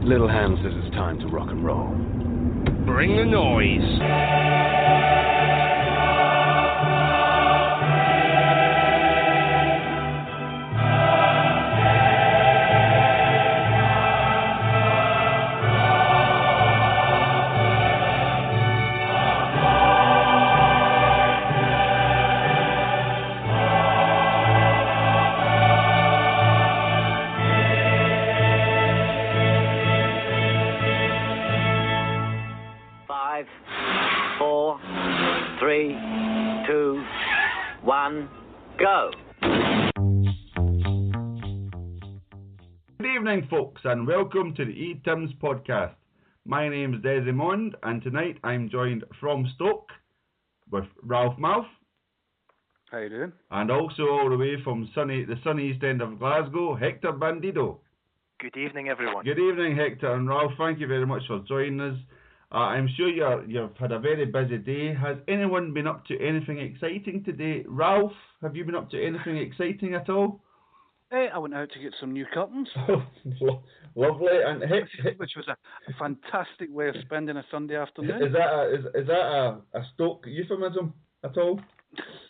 Little Hand says it's time to rock and roll. Bring the noise. Go. Good evening, folks, and welcome to the Etims podcast. My name is Desmond, and tonight I'm joined from Stoke with Ralph Mouth. How you doing? And also all the way from the sunny east end of Glasgow, Hector Bandido. Good evening, everyone. Good evening, Hector and Ralph. Thank you very much for joining us. I'm sure you've had a very busy day. Has anyone been up to anything exciting today? Ralph, have you been up to anything exciting at all? I went out to get some new curtains. Lovely. And which was a fantastic way of spending a Sunday afternoon. Is that a Stoke euphemism at all?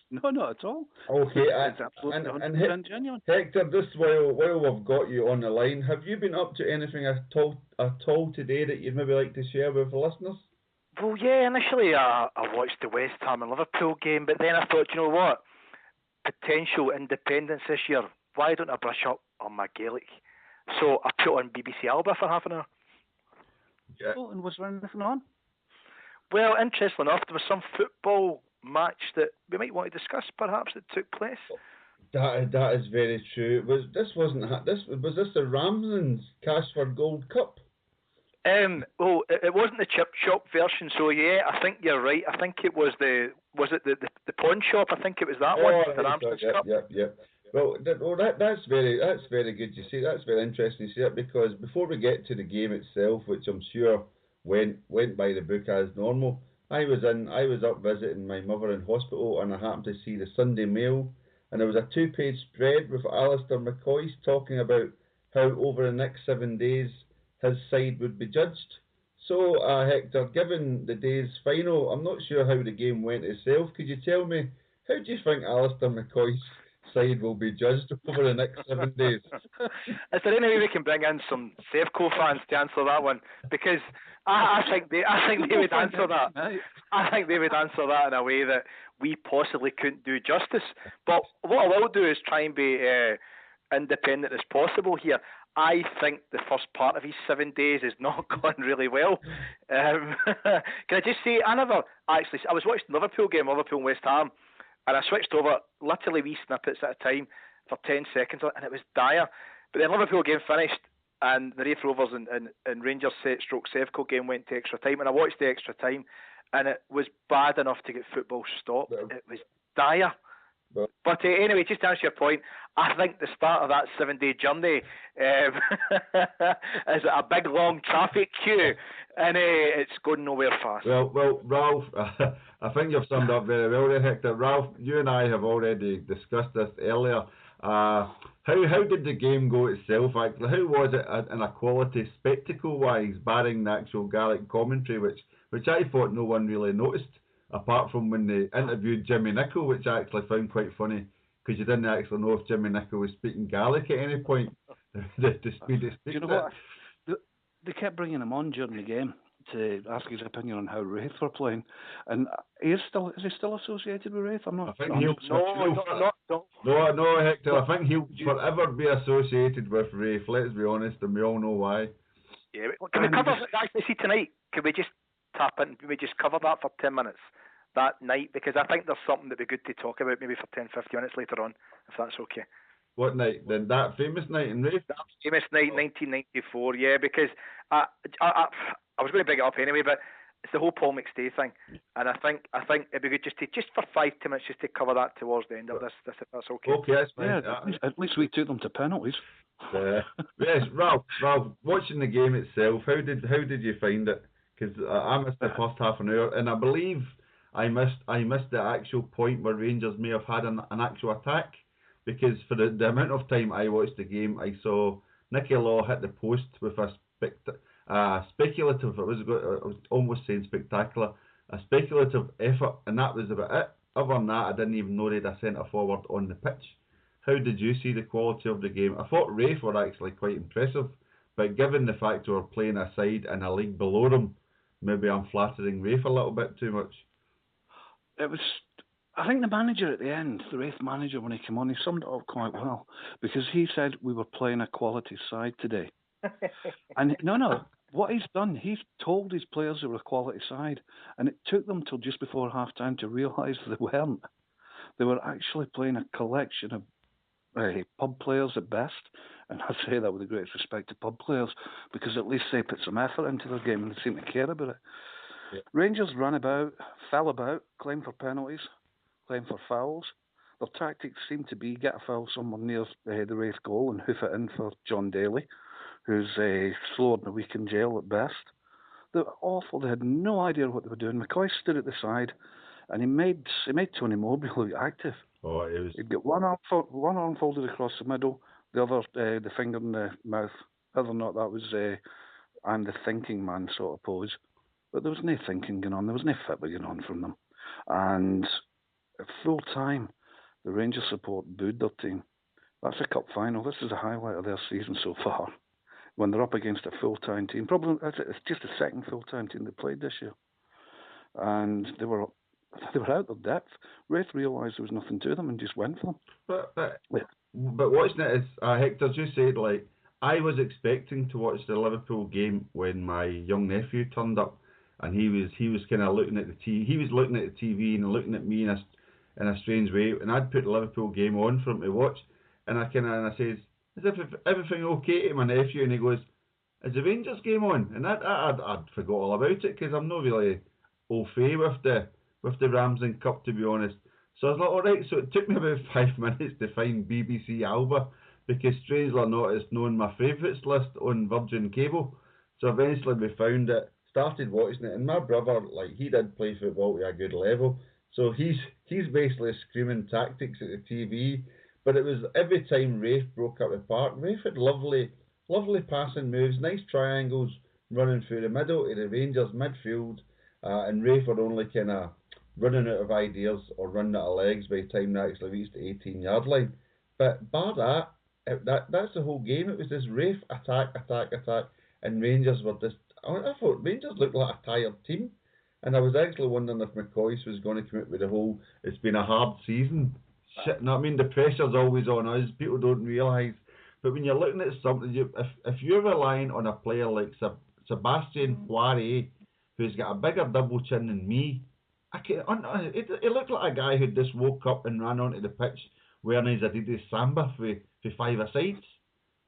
No, not at all. Okay, it's absolutely 100% genuine. Hector, just while we've got you on the line, have you been up to anything at all today that you'd maybe like to share with the listeners? Well, yeah, initially I watched the West Ham and Liverpool game, but then I thought, you know what? Potential independence this year. Why don't I brush up on my Gaelic? So I put on BBC Alba for half an hour. Yeah. Oh, and was there anything on? Well, interestingly enough, there was some football match that we might want to discuss, perhaps, that took place. That is very true. Was this the Ramsdens Cashford Gold Cup? Well, it wasn't the chip shop version, so yeah, I think you're right. I think it was the pawn shop. I think it was that one, the Ramsdens Cup. Yep. Well, that's very good. You see, that's very interesting. You see that because before we get to the game itself, which I'm sure went by the book as normal, I was up visiting my mother in hospital, and I happened to see the Sunday Mail, and there was a 2-page spread with Alistair McCoist talking about how over the next 7 days his side would be judged. So, Hector, given the day's final, I'm not sure how the game went itself. Could you tell me, how do you think Alistair McCoist's side will be judged over the next 7 days? Is there any way we can bring in some Sevco fans to answer that one? Because I think they would answer that. I think they would answer that in a way that we possibly couldn't do justice. But what I will do is try and be independent as possible here. I think the first part of his 7 days is not gone really well. Can I just say, I was watching the Liverpool game, Liverpool and West Ham, and I switched over literally wee snippets at a time for 10 seconds, and it was dire. But then Liverpool game finished, and the Raith Rovers and Rangers Sevco game went to extra time, and I watched the extra time, and it was bad enough to get football stopped. It was dire. But anyway, just to answer your point, I think the start of that 7-day journey is a big long traffic queue, and it's going nowhere fast. Well, Ralph, I think you've summed up very well there, Hector. Ralph, you and I have already discussed this earlier. How did the game go itself, actually? How was it in a quality spectacle-wise, barring the actual Gaelic commentary, which I thought no one really noticed, apart from when they interviewed Jimmy Nicholl, which I actually found quite funny, because you didn't actually know if Jimmy Nicholl was speaking Gaelic at any point. The speed of speaking. You know what? They kept bringing him on during the game to ask his opinion on how Raith were playing, and is he still associated with Raith? I'm not. I think no, Hector. I think he'll forever be associated with Raith. Let's be honest, and we all know why. Yeah, can we cover actually see tonight? Can we just tap in? Can we just cover that for 10 minutes that night? Because I think there's something that'd be good to talk about, maybe for 10-15 minutes later on, if that's okay. What night? Then that famous night in Raith? That famous night, 1994. Yeah, because I was going to bring it up anyway, but it's the whole Paul McStay thing, and I think it'd be good just for 5-10 minutes just to cover that towards the end of this if that's okay. Okay, that's fine. Yeah, at least we took them to penalties. Yes, Ralph, watching the game itself, how did you find it? Because I missed the first half an hour, and I believe I missed the actual point where Rangers may have had an actual attack, because for the amount of time I watched the game, I saw Nicky Law hit the post with speculative. I was almost saying spectacular. A speculative effort, and that was about it. Other than that, I didn't even know they had a centre forward on the pitch. How did you see the quality of the game? I thought Raith were actually quite impressive, but given the fact we were playing a side in a league below them, maybe I'm flattering Raith a little bit too much. It was. I think the manager at the end, the Raith manager, when he came on, he summed it up quite well, because he said we were playing a quality side today. And no, what he's done, he's told his players they were a quality side, and it took them till just before half-time to realise they weren't. They were actually playing a collection of pub players at best, and I say that with the greatest respect to pub players, because at least they put some effort into their game and they seem to care about it. Yeah. Rangers ran about, fell about, claimed for penalties, claimed for fouls. Their tactics seemed to be get a foul somewhere near the Raith goal and hoof it in for John Daly, who's slower than a week in jail at best. They were awful. They had no idea what they were doing. McCoy stood at the side, and he made Tony Mowbray look active. Oh, it was. He'd got one arm folded across the middle, the other the finger in the mouth. Whether or not that was I'm the thinking man sort of pose, but there was no thinking going on. There was no football going on from them, and at full time, the Rangers support booed their team. That's a cup final. This is a highlight of their season so far. When they're up against a full-time team, probably it's just the second full-time team they played this year, and they were out of depth. Raith realised there was nothing to them and just went for them. But watching it is Hector just said, like, I was expecting to watch the Liverpool game when my young nephew turned up, and he was kind of looking at the TV. He was looking at the TV and looking at me in a strange way, and I'd put the Liverpool game on for him to watch, and I says, "Is everything okay?" to my nephew, and he goes, "Is the Rangers game on?" And I'd forgot all about it, because I'm not really au fait with the Ramsdens Cup, to be honest. So I was like, alright, so it took me about 5 minutes to find BBC Alba, because strangely not, it's known my favourites list on Virgin Cable. So eventually we found it, started watching it, and my brother, like, he did play football to a good level, so he's basically screaming tactics at the TV. But it was every time Raith broke up the park, Raith had lovely passing moves, nice triangles running through the middle to the Rangers midfield, and Raith were only kind of running out of ideas or running out of legs by the time they actually reached the 18-yard line. But bar that's the whole game. It was this Raith attack, and Rangers were just... I thought Rangers looked like a tired team, and I was actually wondering if McCoy was going to come out with the whole, it's been a hard season. Shit, no, I mean, the pressure's always on us. People don't realise. But when you're looking at something, if you're relying on a player like Sebastian Poirier, who's got a bigger double chin than me, it looked like a guy who just woke up and ran onto the pitch wearing his Adidas Samba for 5-a-sides.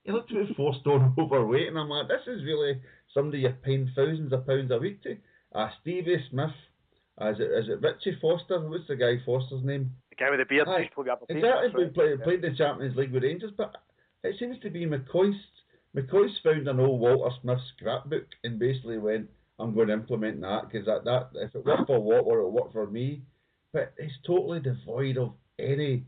He looked about 4 stone overweight, and I'm like, this is really somebody you're paying thousands of pounds a week to. Stevie Smith, is it Richie Foster? What's the guy Foster's name? The guy with the beard. Exactly, played the Champions League with Rangers, but it seems to be McCoy's found an old Walter Smith scrapbook and basically went, I'm going to implement that, because that if it worked for Walter, it'll work for me. But it's totally devoid of any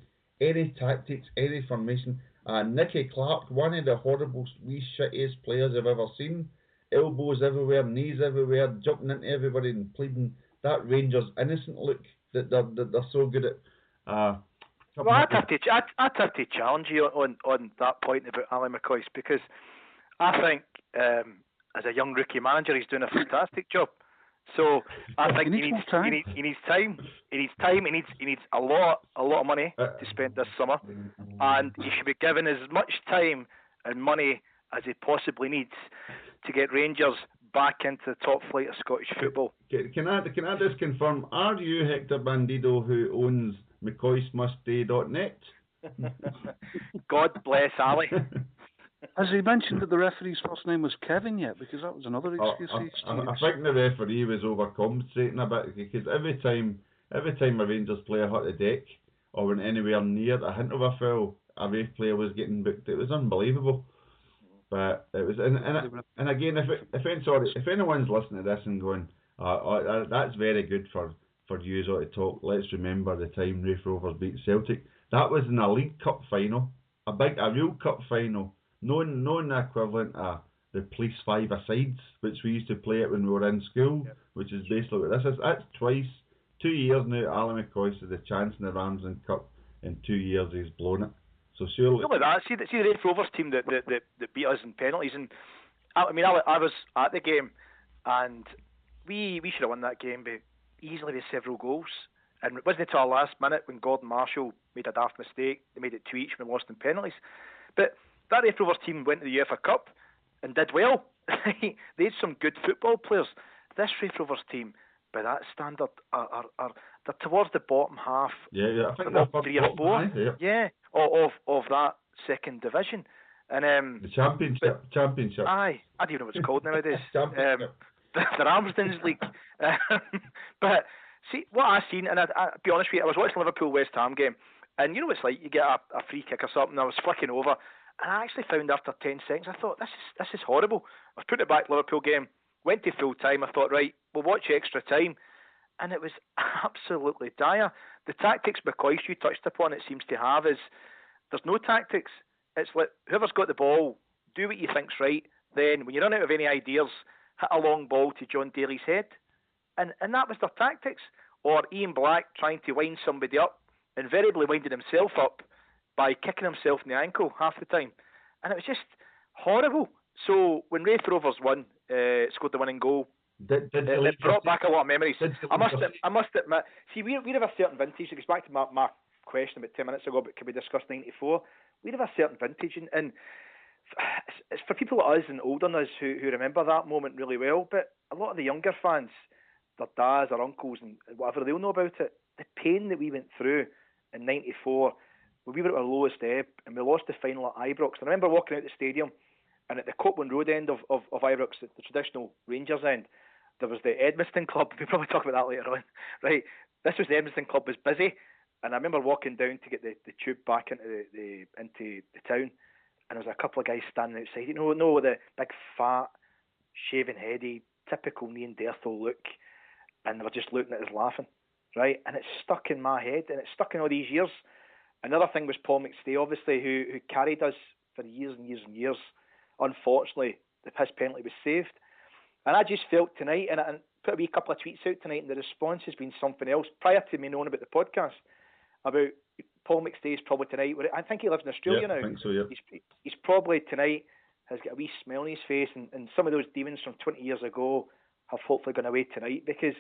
tactics, any formation. Nicky Clark, one of the horrible, wee shittiest players I've ever seen. Elbows everywhere, knees everywhere, jumping into everybody and pleading that Rangers innocent look that they're so good at. Well, I'd have to challenge you on that point about Ali McCoy, because I think as a young rookie manager, he's doing a fantastic job. So I think he needs time. He needs a lot of money to spend this summer, and he should be given as much time and money as he possibly needs to get Rangers back into the top flight of Scottish football. Can I just confirm? Are you Hector Bandido, who owns McCoysmuststay.net? God bless Ali. Has he mentioned that the referee's first name was Kevin yet? Because that was another excuse. I think the referee was overcompensating a bit, because every time a Rangers player hit the deck or went anywhere near a hint of a foul, a Raith player was getting booked. It was unbelievable. But it was, and again, if anyone's listening to this and going, that's very good for you all to talk. Let's remember the time Raith Rovers beat Celtic. That was in a League Cup final, a real cup final. No equivalent of the police five-a-sides, which we used to play it when we were in school, which is basically what this is. That's twice, 2 years now. Alan McCoy has the chance in the Ramsdens Cup. In 2 years, he's blown it. So surely. Not like that. See the Raith Rovers team that beat us in penalties, and I was at the game, and we should have won that game easily with several goals. And it wasn't until our last minute when Gordon Marshall made a daft mistake. They made it 2 each when we lost in penalties. But that Raith Rovers team went to the UEFA Cup and did well. They had some good football players. This Raith Rovers team, by that standard, are they're towards the bottom half. Yeah. I think they're 3 or 4. Yeah, of that second division. And the championship. Aye, I don't even know what it's called nowadays. The Ramsdens League. But see what I seen, and I'll be honest with you, I was watching the Liverpool West Ham game, and you know what it's like. You get a free kick or something. I was flicking over, and I actually found after 10 seconds, I thought this is horrible. I was putting it back to Liverpool game. Went to full time. I thought, right, we'll watch extra time, and it was absolutely dire. The tactics McCoy you touched upon, it seems to have, is there's no tactics. It's like whoever's got the ball, do what you think's right. Then when you run out of any ideas, hit a long ball to John Daly's head, and that was their tactics. Or Ian Black trying to wind somebody up, invariably winding himself up by kicking himself in the ankle half the time, and it was just horrible. So when Raith Rovers won, scored the winning goal, it brought back a lot of memories. I must admit, see, we have a certain vintage. It goes back to my question about 10 minutes ago, but can we discuss 94? We have a certain vintage, and it's for people like us and older than us who remember that moment really well. But a lot of the younger fans, their dads, their uncles, and whatever, they'll know about it. The pain that we went through in 94, when we were at our lowest ebb, and we lost the final at Ibrox. And I remember walking out the stadium, and at the Copland Road end of Ibrox, the traditional Rangers end, there was the Edmiston Club. We'll probably talk about that later on. Right, this was the Edmiston Club was busy, and I remember walking down to get the tube back into the town, and there was a couple of guys standing outside. You know, with the big fat, shaven heady, typical Neanderthal look, and they were just looking at us laughing, right? And it's stuck in my head, and it's stuck in all these years. Another thing was Paul McStay, obviously, who carried us for years and years and years. Unfortunately, his penalty was saved. And I just felt tonight, and I put a wee couple of tweets out tonight, and the response has been something else. Prior to me knowing about the podcast, about Paul McStay's probably tonight. I think he lives in Australia now. I think so, yeah. He's probably tonight has got a wee smile on his face, and some of those demons from 20 years ago have hopefully gone away tonight, because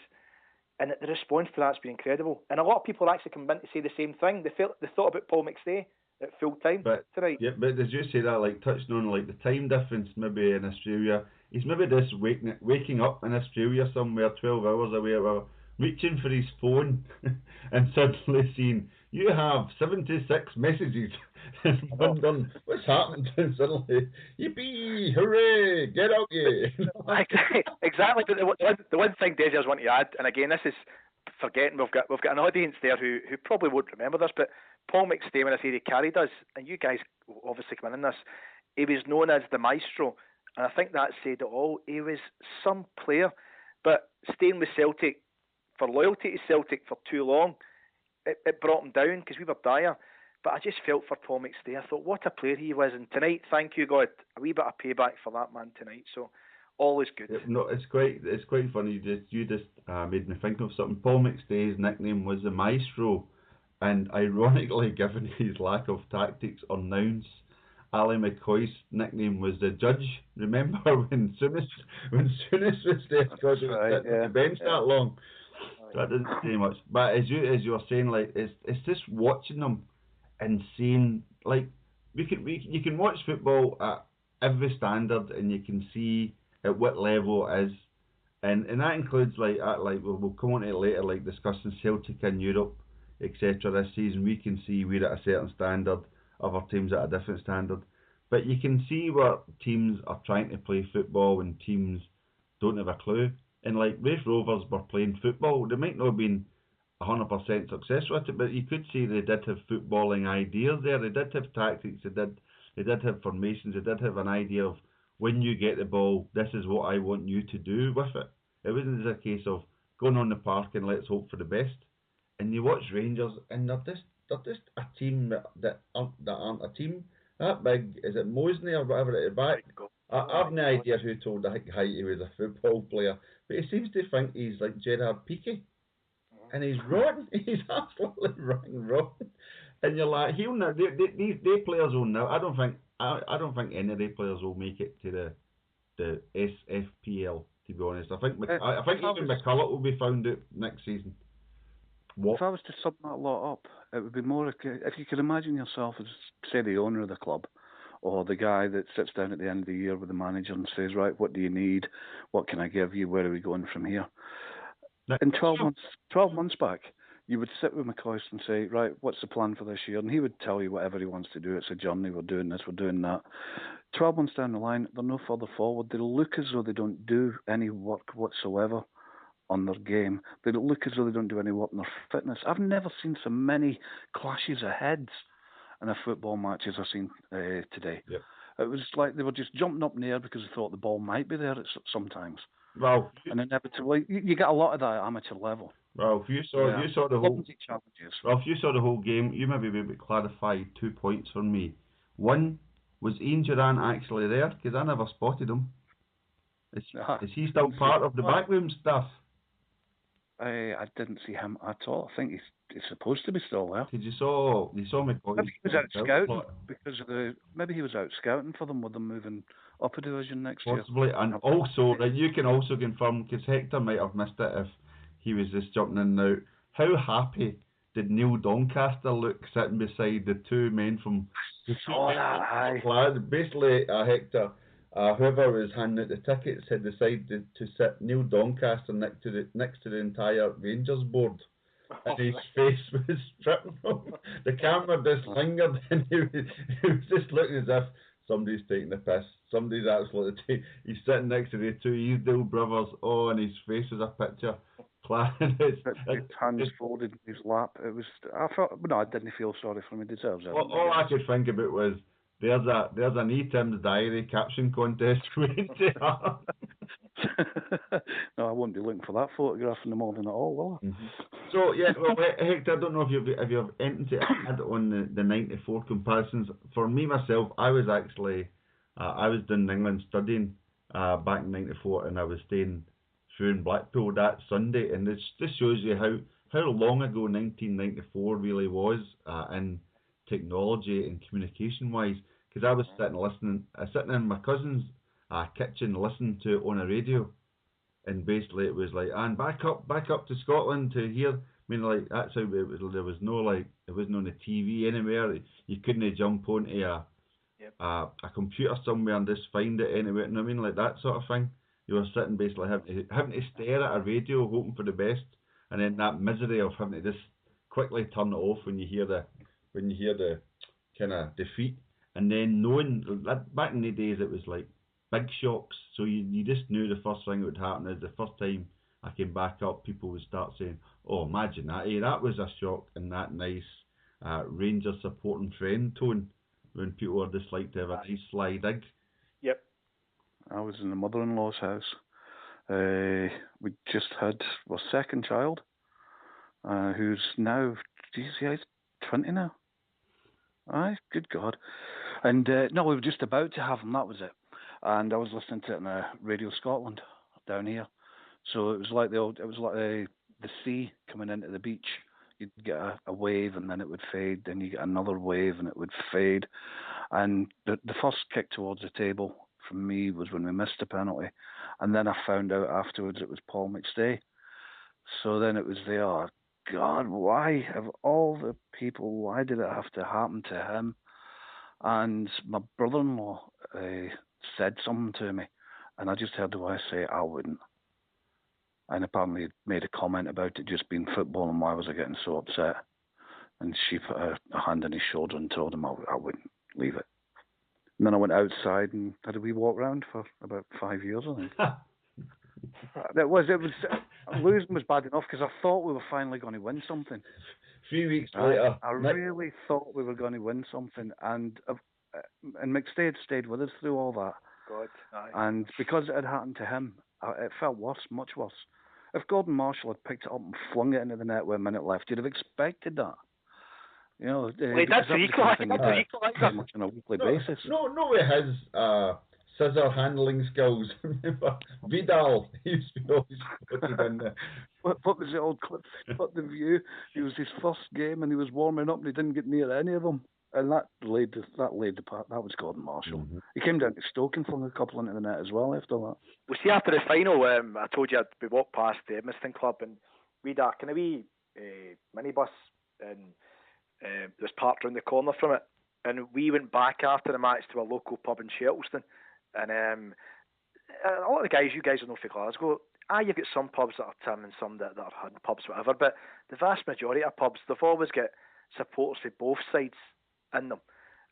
and the response to that's been incredible. And a lot of people are actually coming in to say the same thing. They thought about Paul McStay at full time tonight. Yeah, but as you say that, like touching on like the time difference maybe in Australia, he's maybe just waking up in Australia somewhere 12 hours away, or reaching for his phone and suddenly seeing you have 76 messages and wondering what's happened, and suddenly yippee, hooray, get out here. Exactly. But the one thing, Desi, I was wanting to add, and again, this is forgetting we've got an audience there who probably won't remember this, but Paul McStay, when I say he carried us, and you guys obviously come in this, he was known as the maestro, and I think that said it all. He was some player, but staying with Celtic, for loyalty to Celtic for too long, it brought him down because we were dire. But I just felt for Paul McStay. I thought, what a player he was. And tonight, thank you, God, a wee bit of payback for that man tonight. So all is good. No, it's quite funny. You just made me think of something. Paul McStay's nickname was the Maestro, and ironically, given his lack of tactics or nouns, Ali McCoy's nickname was the Judge. Remember when Souness was there because he was sitting on the bench that long? That doesn't say much. But as you were saying, like it's just watching them and seeing, like, you can watch football at every standard and you can see at what level it is, and that includes like we'll come on to it later, like discussing Celtic in Europe, etc. This season we can see we're at a certain standard, other teams at a different standard, but you can see where teams are trying to play football and teams don't have a clue. And like Raith Rovers were playing football, they might not have been 100% successful at it, but you could see they did have footballing ideas there. They did have tactics. They did have formations. They did have an idea of when you get the ball, this is what I want you to do with it. It wasn't just a case of going on the park and let's hope for the best. And you watch Rangers, and they're just a team that aren't a team that big. Is it Mosney or whatever at the back? I've no idea who told the height he was a football player, but he seems to think he's like Gerard Piqué. And he's rotten. He's absolutely rotten. And you're like, he'll now. These players will now. I don't think any of the players will make it to the SFPL. To be honest, I think even McCulloch will be found out next season. What? If I was to sum that lot up, it would be more if you could imagine yourself as, say, the owner of the club, or the guy that sits down at the end of the year with the manager and says, right, what do you need? What can I give you? Where are we going from here? In 12 months back, you would sit with McCoist and say, right, what's the plan for this year? And he would tell you whatever he wants to do. It's a journey. We're doing this. We're doing that. 12 months down the line, they're no further forward. They look as though they don't do any work whatsoever on their game. They look as though they don't do any work on their fitness. I've never seen so many clashes of heads in a football match as I've seen today. Yep. It was like they were just jumping up in the air because they thought the ball might be there sometimes. Well, and inevitably, you get a lot of that at amateur level. Well, if you saw the whole challenges. Well, if you saw the whole game, you maybe be able to clarify 2 points for me. One, was Ian Duran actually there? Because I never spotted him. Is he still part of the backroom stuff? I didn't see him at all. I think he's supposed to be still there. Did you saw McCoy? Maybe he was out scouting because of maybe he was out scouting for them with them moving up a division next year. Possibly, and also you can also confirm, because Hector might have missed it if he was just jumping in and out. How happy did Neil Doncaster look sitting beside the two men from the basically, Hector, whoever was handing out the tickets had decided to sit Neil Doncaster next to the entire Rangers board. And his face was stripping from the camera just lingered, and he was just looking as if somebody's taking the piss. Somebody's absolutely he's sitting next to the two Easdale brothers. Oh, and his face is a picture. His hands folded in his lap. It was. I didn't feel sorry for him. He deserves it. All I could think about was there's an Etims diary caption contest waiting to happen. No, I won't be looking for that photograph in the morning at all, will I? Mm-hmm. So yeah, well, Hector, I don't know if you have anything to add on the 94 comparisons. For me myself, I was actually I was down in England studying back in '94, and I was staying through in Blackpool that Sunday, and this shows you how long ago 1994 really was in technology and communication wise. Because I was sitting in my cousin's kitchen listening to it on a radio, and basically it was like, and back up to Scotland to hear. I mean, like, that's how it was. There was no it wasn't on the TV anywhere. You couldn't jump onto a computer somewhere and just find it anywhere. You know what I mean, like that sort of thing. You were sitting basically having to stare at a radio, hoping for the best, and then that misery of having to just quickly turn it off when you hear the kind of defeat, and then knowing that back in the days it was like big shocks, so you just knew the first thing that would happen is the first time I came back up, people would start saying, "Oh, imagine that! Hey, that was a shock," in that nice Rangers supporting friend tone when people are just like to have a nice sly dig. Yep. I was in the mother-in-law's house. We just had our second child, who's now, he's 20 now. Aye, good God. And no, we were just about to have him, that was it. And I was listening to it on Radio Scotland down here. So it was like the sea coming into the beach. You'd get a wave and then it would fade, then you get another wave and it would fade. And the first kick towards the table from me was when we missed a penalty. And then I found out afterwards it was Paul McStay. So then it was there, God, why, of all the people, why did it have to happen to him? And my brother-in-law said something to me, and I just heard the voice say, I wouldn't. And apparently made a comment about it just being football and why was I getting so upset. And she put a hand on his shoulder and told him I wouldn't leave it. And then I went outside and had a wee walk round for about 5 years, I think. Losing was bad enough because I thought we were finally going to win something. 3 weeks later. I really thought we were going to win something, and McStay had stayed with us through all that. God, aye. And because it had happened to him, it felt worse, much worse. If Gordon Marshall had picked it up and flung it into the net with a minute left, you'd have expected that. You know, that's the equaliser. Pretty much on a weekly basis. No, with his scissor handling skills. Remember Vidal? He used to be always spotted in there. What was the old clip? What the view? It was his first game and he was warming up and he didn't get near any of them. And that laid the part. That was Gordon Marshall. Mm-hmm. He came down to Stoke and flung a couple into the net as well after that. Well, see, after the final, I told you we walked past the Edmiston Club and we'd a kind of wee minibus and it was parked around the corner from it. And we went back after the match to a local pub in Shettleston. And a lot of the guys, you guys are not from Glasgow. You've got some pubs that are Tim and some that are Hunt pubs, whatever. But the vast majority of pubs, they've always got supporters for both sides in them.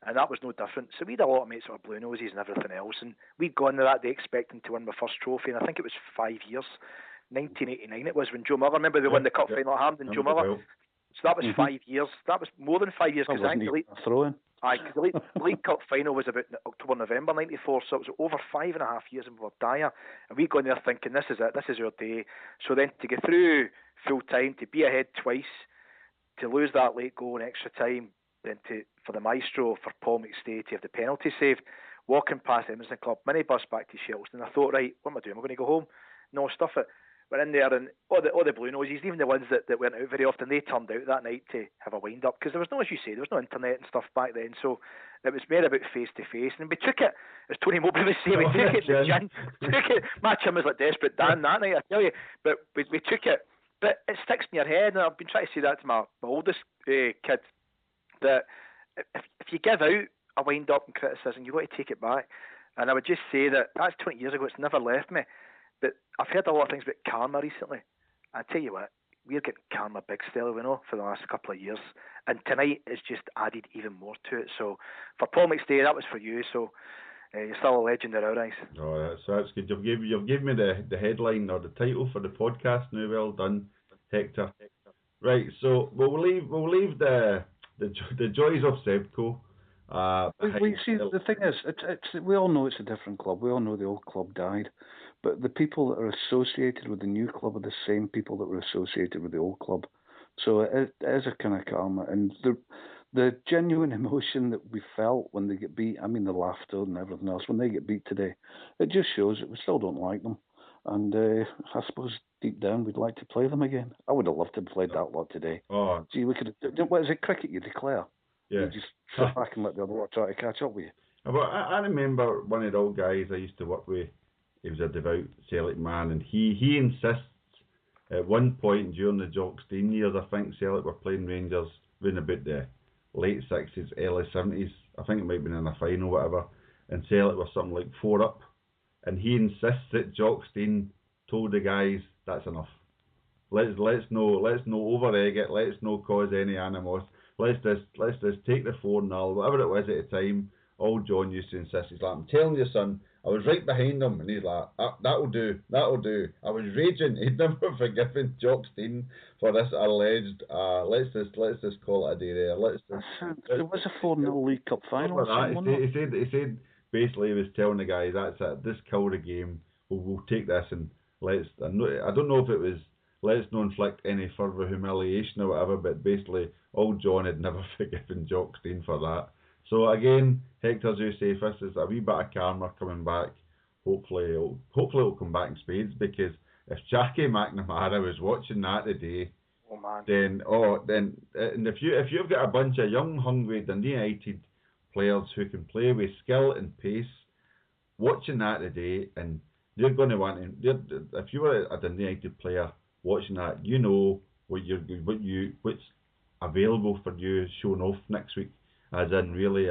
And that was no different. So we had a lot of mates that were blue noses and everything else. And we'd gone there that day expecting to win my first trophy. And I think it was 5 years. 1989 it was when Joe Miller, remember they won the cup final at Hampden, Joe Miller? So that was 5 years. That was more than 5 years. Because I think the League Cup final was about October, November 94, so it was over 5.5 years and we were dire. And we got in there thinking, this is it, this is our day. So then to get through full time, to be ahead twice, to lose that late goal in extra time, then for the maestro, for Paul McStay to have the penalty saved, walking past Edmiston Club, minibus back to Shettleston, I thought, right, what am I doing? Am I going to go home? No, stuff it. We're in there and all the blue noses, even the ones that weren't out very often, they turned out that night to have a wind up because there was no, as you say, there was no internet and stuff back then, so it was more about face to face. And we took it, as Tony Mowbray was saying, we took it to gin. Took it. My chum was like Desperate Dan that night, I tell you. But we took it. But it sticks in your head, and I've been trying to say that to my oldest kid, that if you give out a wind up and criticism, you've got to take it back. And I would just say that that's 20 years ago, it's never left me. But I've heard a lot of things about karma recently. I tell you what, we're getting karma big style, we know, for the last couple of years. And tonight has just added even more to it. So for Paul McStay, that was for you. So you're still a legend in our eyes. Oh, that's good. You've given me the headline or the title for the podcast now. Well done, Hector. Right, so we'll leave the joys of Sevco. We see the thing is, it's we all know it's a different club. We all know the old club died, but the people that are associated with the new club are the same people that were associated with the old club. So it is a kind of karma, and the genuine emotion that we felt when they get beat. I mean, the laughter and everything else when they get beat today, it just shows that we still don't like them. And I suppose deep down we'd like to play them again. I would have loved to have played that lot today. Oh, gee, we could. What is it? Cricket? You declare. Yeah. You just sit back and let the other lot try to catch up with you. But I remember one of the old guys I used to work with. He was a devout Celtic man, and he insists at one point during the Jock Stein years, I think Celtic were playing Rangers around about the late 60s, early 70s. I think it might have been in a final, whatever. And Celtic were something like 4 up. And he insists that Jock Stein told the guys, that's enough. Let's no over-egg it. Let's no cause any animosity. Let's just take the 4-0, whatever it was at the time. Old John used to insist. He's like, I'm telling you, son, I was right behind him, and he's like, that'll do. I was raging. He'd never forgiven Jock Stein for this alleged. Let's just call it a day there. There was a 4-0 League Cup final. He said basically he was telling the guys, that's it. This killed the game. We'll take this and let's. I don't know if it was let's not inflict any further humiliation or whatever, but basically old John had never forgiven Jock Stein for that. So again, Hector Josephus is a wee bit of karma coming back. Hopefully it'll come back in spades, because if Jackie McNamara was watching that today, then if you've got a bunch of young, hungry Dundee United players who can play with skill and pace, watching that today, and they're going to want to. If you were a Dundee United player watching that, you know what's available for you shown off next week, as in really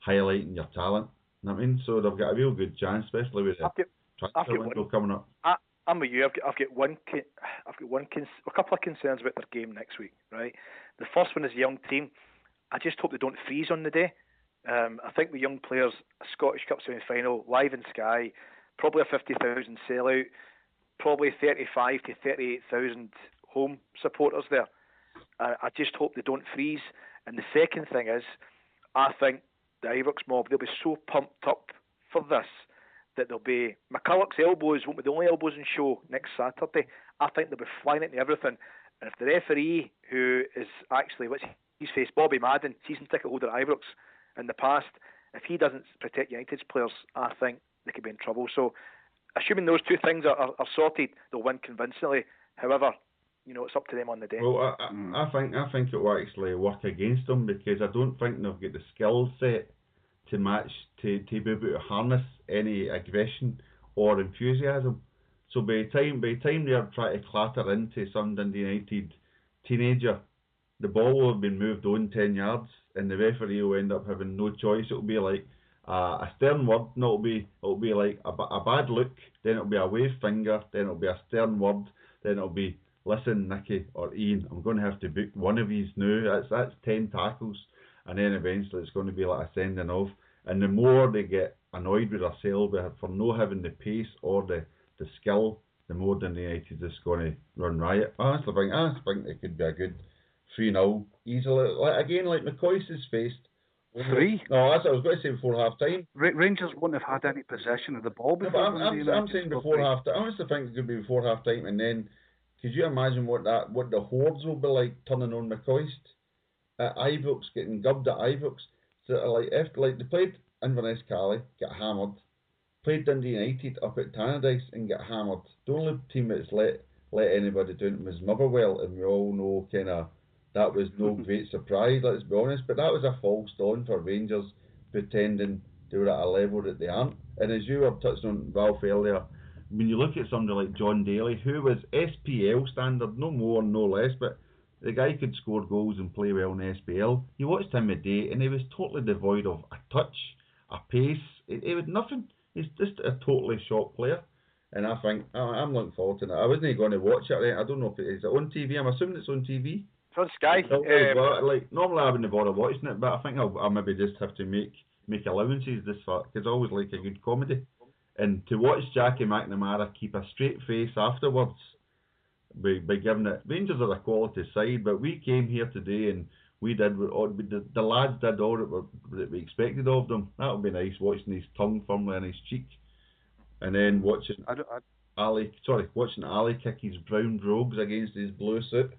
highlighting your talent. You know what I mean? So they've got a real good chance, especially with the transfer window coming up. I'm with you. I've got a couple of concerns about their game next week. Right. The first one is a young team. I just hope they don't freeze on the day. I think with young players, a Scottish Cup semi-final, live in Sky, probably a 50,000 sellout, probably 35 to 38,000 home supporters there. I just hope they don't freeze. And the second thing is, I think the Ibrox mob, they'll be so pumped up for this that they'll be, McCulloch's elbows won't be the only elbows in show next Saturday. I think they'll be flying into everything. And if the referee, who is actually, what's his face, Bobby Madden, season ticket holder at Ibrox in the past, if he doesn't protect United's players, I think they could be in trouble. So, assuming those two things are sorted, they'll win convincingly. However, it's up to them on the day. Well, I think it will actually work against them, because I don't think they've got the skill set to match, to be able to harness any aggression or enthusiasm. So by the time they're trying to clatter into some Dundee United teenager, the ball will have been moved on 10 yards, and the referee will end up having no choice. It'll be like a stern word. No, it'll be like a bad look. Then it'll be a wave finger. Then it'll be a stern word. Then it'll be, listen, Nicky or Ian, I'm going to have to book one of these now. That's 10 tackles, and then eventually it's going to be like a sending off. And the more they get annoyed with themselves for not having the pace or the skill, the more Dundee United is going to run riot. I honestly think it could be a good 3-0 easily. Like McCoy's has faced. 3? No, that's what I was going to say before half time. Rangers wouldn't have had any possession of the ball before. No, I'm saying before half time. I honestly think it could be before half time, and then could you imagine what the hordes will be like turning on McCoist at Ibrox, getting gubbed at Ibrox? So they played Inverness Cali, get hammered. Played Dundee United up at Tannadice and get hammered. The only team that's let anybody down was Motherwell, and we all know that was no great surprise, let's be honest. But that was a false dawn for Rangers, pretending they were at a level that they aren't. And as you were touching on, Ralph, earlier, when you look at somebody like John Daly, who was SPL standard, no more, no less, but the guy could score goals and play well in SPL. You watched him a day, and he was totally devoid of a touch, a pace. He had nothing. He's just a totally shot player. And I think, I'm looking forward to that. I wasn't going to watch it. I don't know if it's on TV. I'm assuming it's on TV. It's on Sky. Normally I wouldn't bother watching it, but I think I'll maybe just have to make allowances this far, because I always like a good comedy. And to watch Jackie McNamara keep a straight face afterwards by giving it, Rangers are a quality side, but we came here today and we did the lads did all that we expected of them. That would be nice, watching his tongue firmly in his cheek, and then watching Ali kick his brown brogues against his blue suit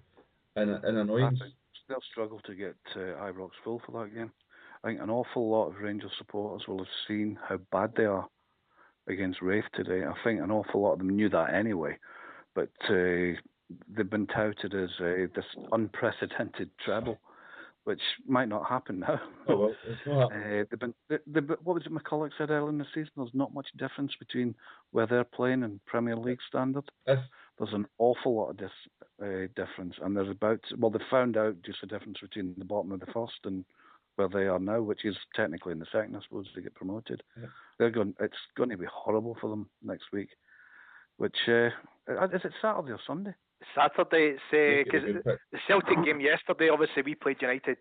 in annoyance. I think they'll struggle to get Ibrox full for that game. I think an awful lot of Rangers supporters will have seen how bad they are against Raith today. I think an awful lot of them knew that anyway, but they've been touted as this unprecedented treble, which might not happen now. Oh, well, it's not. What was it McCulloch said earlier in the season? There's not much difference between where they're playing and Premier League standard. There's an awful lot of difference, and they found out just the difference between the bottom of the first and where they are now, which is technically in the second, I suppose, to get promoted. Yeah. It's going to be horrible for them next week. Which is it Saturday or Sunday? Saturday, because the Celtic game yesterday, obviously we played United.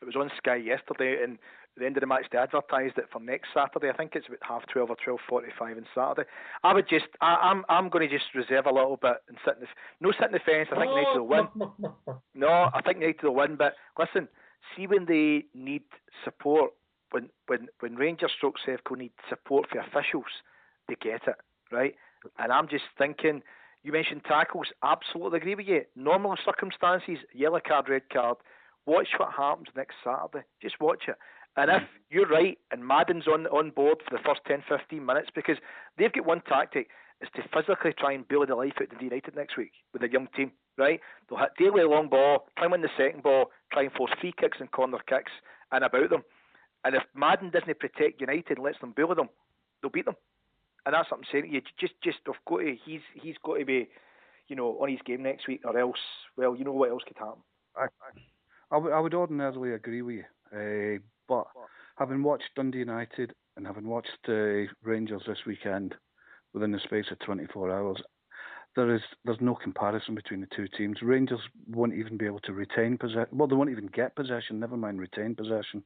It was on Sky yesterday, and at the end of the match they advertised it for next Saturday. I think it's about 12:30 or 12:45 on Saturday. I'm going to just reserve a little bit and sit in the fence. I think United will win. No, I think United will win. But listen, see when they need support, when Rangers stroke Sevco need support for officials, they get it, right? And I'm just thinking. You mentioned tackles. Absolutely agree with you. Normal circumstances, yellow card, red card. Watch what happens next Saturday. Just watch it. And if you're right, and Madden's on board for the first 10, 15 minutes, because they've got one tactic, is to physically try and bully the life out of United next week with a young team, right? They'll hit Daly a long ball, try and win the second ball, try and force free kicks and corner kicks and about them. And if Madden doesn't protect United and lets them bully them, they'll beat them. And that's what I'm saying to you. He's got to be, on his game next week, or else, well, you know what else could happen. I would ordinarily agree with you, but having watched Dundee United and having watched Rangers this weekend within the space of 24 hours, there's no comparison between the two teams. Rangers won't even be able to retain possession. Well, they won't even get possession. Never mind retain possession.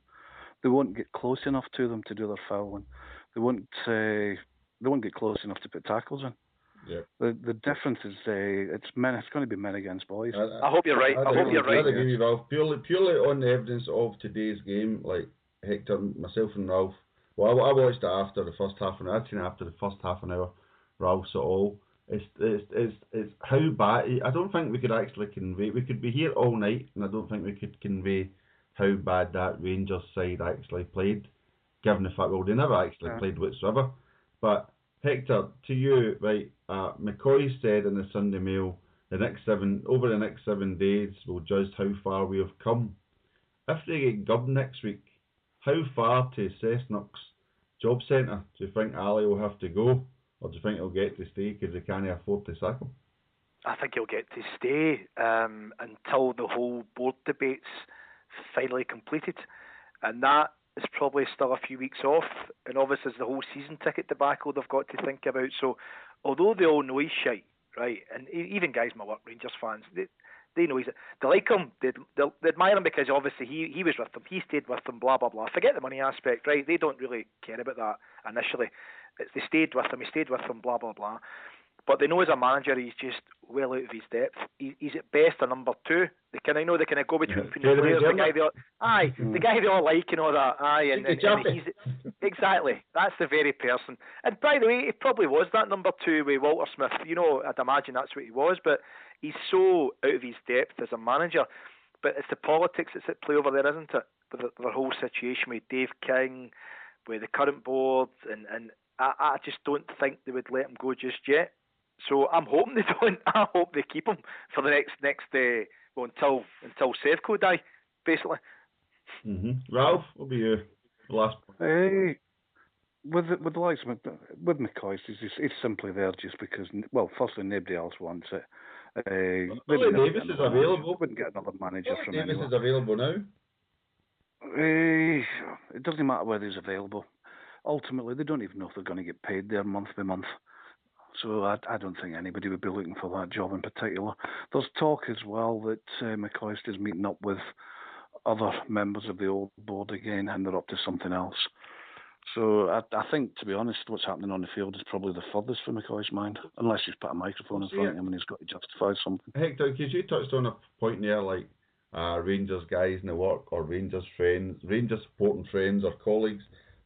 They won't get close enough to them to do their fouling. They won't get close enough to put tackles in. Yeah. The difference is it's going to be men against boys. I hope you're right. I hope you're right. I agree with Ralph. Purely on the evidence of today's game, like Hector, myself, and Ralph. Well, I watched it after the first half an hour. I'd seen it after the first half an hour. Ralph's at all. It's how bad. I don't think we could actually convey. We could be here all night, and I don't think we could convey how bad that Rangers side actually played, given the fact they never actually played whatsoever. But Hector, to you, right? McCoy said in the Sunday Mail, over the next 7 days, we'll judge how far we have come. If they get gubbed next week, how far to Cessnock's job centre do you think Ali will have to go, or do you think he'll get to stay because they can't afford to sack him? I think he'll get to stay until the whole board debate's finally completed, and that is probably still a few weeks off. And obviously, there's the whole season ticket debacle they've got to think about. So, although they all know he's shite, right, and even guys my work, Rangers fans, they know they like him, they admire him because obviously he was with them, he stayed with them, blah blah blah. Forget the money aspect, right? They don't really care about that initially. They stayed with him, he stayed with them, blah blah blah. But they know as a manager he's just well out of his depth. He's at best a number 2. They kind of go between the players. The guy they all like and all that. And he's exactly, that's the very person. And by the way, he probably was that number 2 with Walter Smith. I'd imagine that's what he was. But he's so out of his depth as a manager. But it's the politics that's at play over there, isn't it? With the whole situation with Dave King, with the current board, and I just don't think they would let him go just yet. So I'm hoping they don't. I hope they keep him for the next until Sevco die, basically. Mm-hmm. Ralph, what will be your last point? With the likes of with McCoy, he's simply there just because. Well, firstly, nobody else wants it. Davis is available. Wouldn't get another manager from Davis anywhere. is available now. It doesn't matter whether he's available. Ultimately, they don't even know if they're going to get paid there month by month. So I don't think anybody would be looking for that job in particular. There's talk as well that McCoyster is meeting up with other members of the old board again, and they're up to something else. So I think, to be honest, what's happening on the field is probably the furthest for McCoy's mind, unless he's put a microphone in front of him and he's got to justify something. Hector, because you touched on a point there, like Rangers guys in the work, or Rangers friends, Rangers supporting friends or colleagues,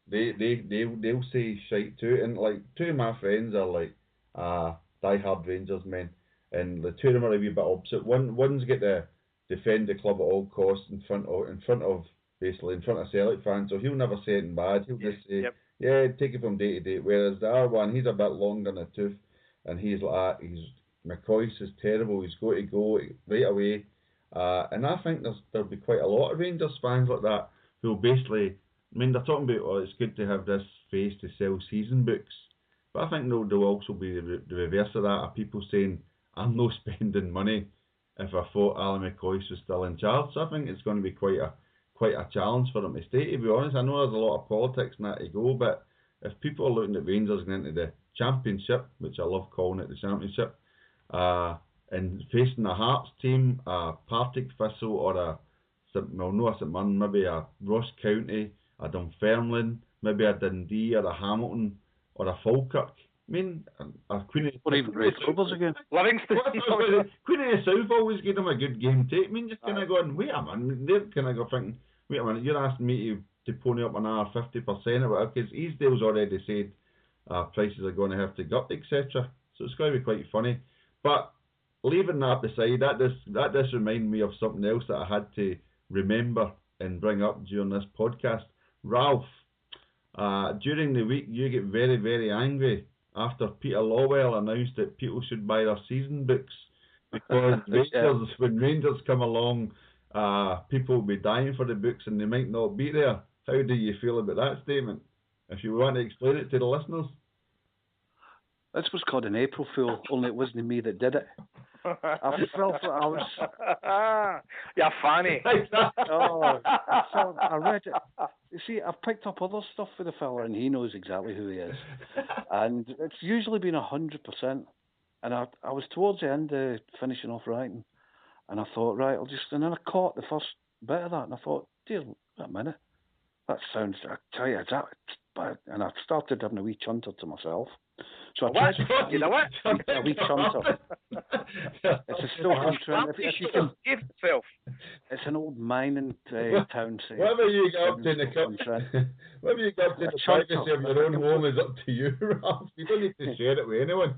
they'll say shite too. And like 2 of my friends are like die-hard Rangers men, and the 2 of them are a wee bit opposite. One's get to defend the club at all costs in front of Celtic fans, so he'll never say anything bad. He'll just say, yeah, take it from day to day. Whereas the other one, he's a bit longer in the tooth, and he's like, McCoy's is terrible. He's got to go right away. And I think there'll be quite a lot of Rangers fans like that who'll basically, they're talking about, it's good to have this face to sell season books. But I think there'll also be the reverse of that, of people saying, I'm not spending money if I thought Alan McCoy was still in charge. So I think it's going to be quite a challenge for him to stay, to be honest. I know there's a lot of politics and that to go, but if people are looking at Rangers going into the Championship, which I love calling it the Championship, and facing a Hearts team, a Partick Thistle, or a St Mirren, maybe a Ross County, a Dunfermline, maybe a Dundee or a Hamilton, or a Falkirk. I mean, a Queen of... Or even Raith Rovers again. Livingston. Queen of the South always give them a good game tape. I mean, just kind of going, wait a minute. They're kind of go thinking, wait a minute, you're asking me to pony up another 50% or whatever, because Easdale's already said prices are going to have to go up, etc. So it's going to be quite funny. But leaving that aside, that does remind me of something else that I had to remember and bring up during this podcast. Ralph, during the week you get very, very angry after Peter Lawwell announced that people should buy their season books because when Rangers come along, people will be dying for the books and they might not be there. How do you feel about that statement? If you want to explain it to the listeners. This was called an April Fool, only it wasn't me that did it. I felt that I was... You're funny. I read it. You see, I've picked up other stuff for the fella, and he knows exactly who he is. And it's usually been 100%. And I was towards the end of finishing off writing, and I thought, right, and then I caught the first bit of that, and I thought, dear, wait a minute. That sounds, I tell you, bad. And I started having a wee chunter to myself. So I tried a wee chunter. It's a Stoke trend. If you can, it's an old mining town. Whatever you get up to in the whatever you get up to in the privacy of your own home is up to you, Ralph. You don't need to share it with anyone.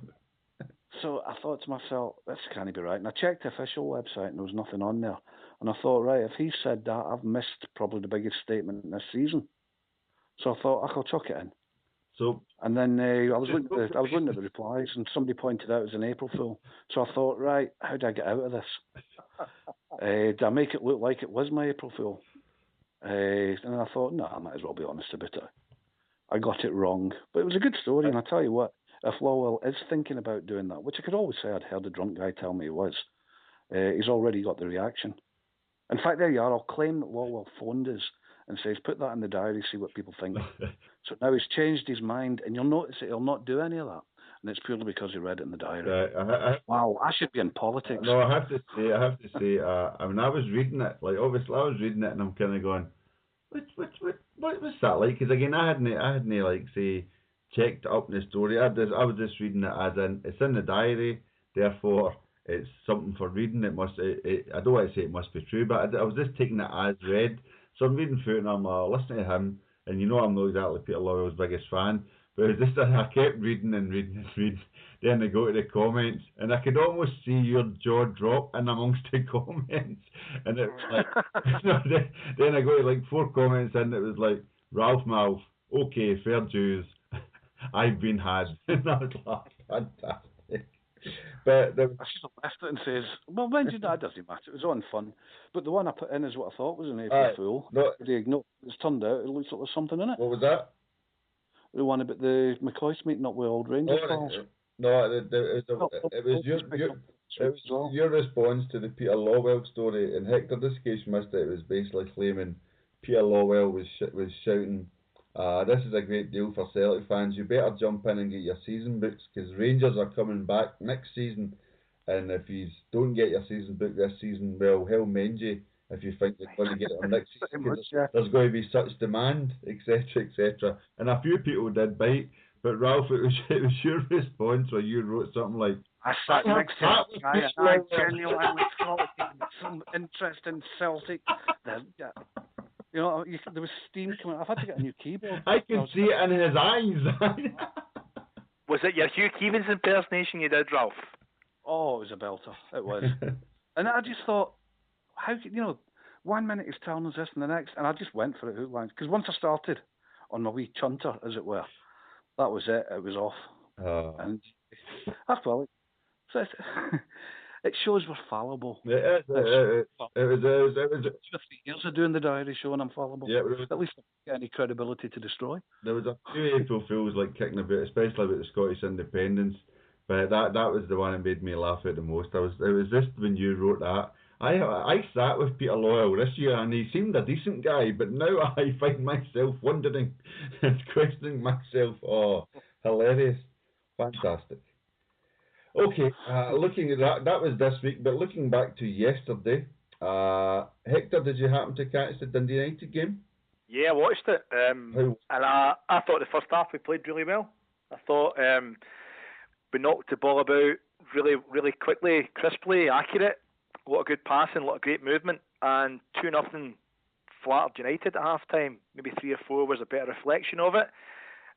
So I thought to myself, this can't be right. And I checked the official website and there was nothing on there. And I thought, right, if he said that, I've missed probably the biggest statement in this season. So I thought, I'll chuck it in. So. And then I was looking at the replies, and somebody pointed out it was an April Fool. So I thought, right, how do I get out of this? Did I make it look like it was my April Fool? And I thought, no, I might as well be honest about it. I got it wrong, but it was a good story. And I tell you what, if Lowell is thinking about doing that, which I could always say I'd heard a drunk guy tell me he was, he's already got the reaction. In fact, there you are. I'll claim that Lowell phoned us and says, put that in the diary, see what people think. So now he's changed his mind, and you'll notice that he'll not do any of that. And it's purely because he read it in the diary. Wow, I should be in politics. No, I have to say, I mean, I was reading it, like, obviously I was reading it, and I'm kind of going, what was that like? Because again, I hadn't like, say, checked up in the story. I was just reading it as in, it's in the diary, therefore it's something for reading. I don't want to say it must be true, but I was just taking it as read. So I'm reading through it, and I'm listening to him, and you know I'm not exactly Peter Lawwell's biggest fan, but it was just I kept reading. Then I go to the comments, and I could almost see your jaw drop in amongst the comments, and it was like, then I go to like 4 comments, and it was like, Ralph Mouth, okay, fair dues, I've been had, and I was like, fantastic. But I should have left it and says, well, when you know, it doesn't matter, it was on fun. But the one I put in is what I thought was an April Fool. No, it's turned out, it looks like there's something in it. What was that? The one about the McCoy's meeting up with old Rangers pals. No, it was your response to the Peter Lawwell story. In Hector this case missed it. It was basically claiming Peter Lawwell was shouting, this is a great deal for Celtic fans. You better jump in and get your season books, because Rangers are coming back next season, and if you don't get your season book this season, well, hell mend you if you think they're going to get it next season. There's going to be such demand, etc., etc. And a few people did bite, but Ralph, it was your response where you wrote something like, I sat next to him, I genuinely thought he had some interest in Celtic. You know, there was steam coming. I've had to get a new keyboard. I can see it in his eyes. Was it your Hugh Keevins impersonation you did, Ralph? Oh, it was a belter. It was. And I just thought, how could, 1 minute he's telling us this and the next, and I just went for it hook lines. Because once I started on my wee chunter, as it were, that was it. It was off. And that's well. So it shows we're fallible. It was 3 years of doing the diary show, and I'm fallible. Yeah, at least I don't get any credibility to destroy. There was a few April Fools like kicking about, especially about the Scottish independence. But that was the one that made me laugh at the most. It was just when you wrote that. I sat with Peter Lawwell this year, and he seemed a decent guy, but now I find myself wondering and questioning myself. Oh, hilarious. Fantastic. Okay, looking at that was this week, but looking back to yesterday, Hector, did you happen to catch the Dundee United game? Yeah, I watched it, and I thought the first half we played really well. I thought we knocked the ball about really, really quickly, crisply, accurate. A lot of good passing, a lot of great movement, and 2-0 flattered United at half time. Maybe 3 or 4 was a better reflection of it.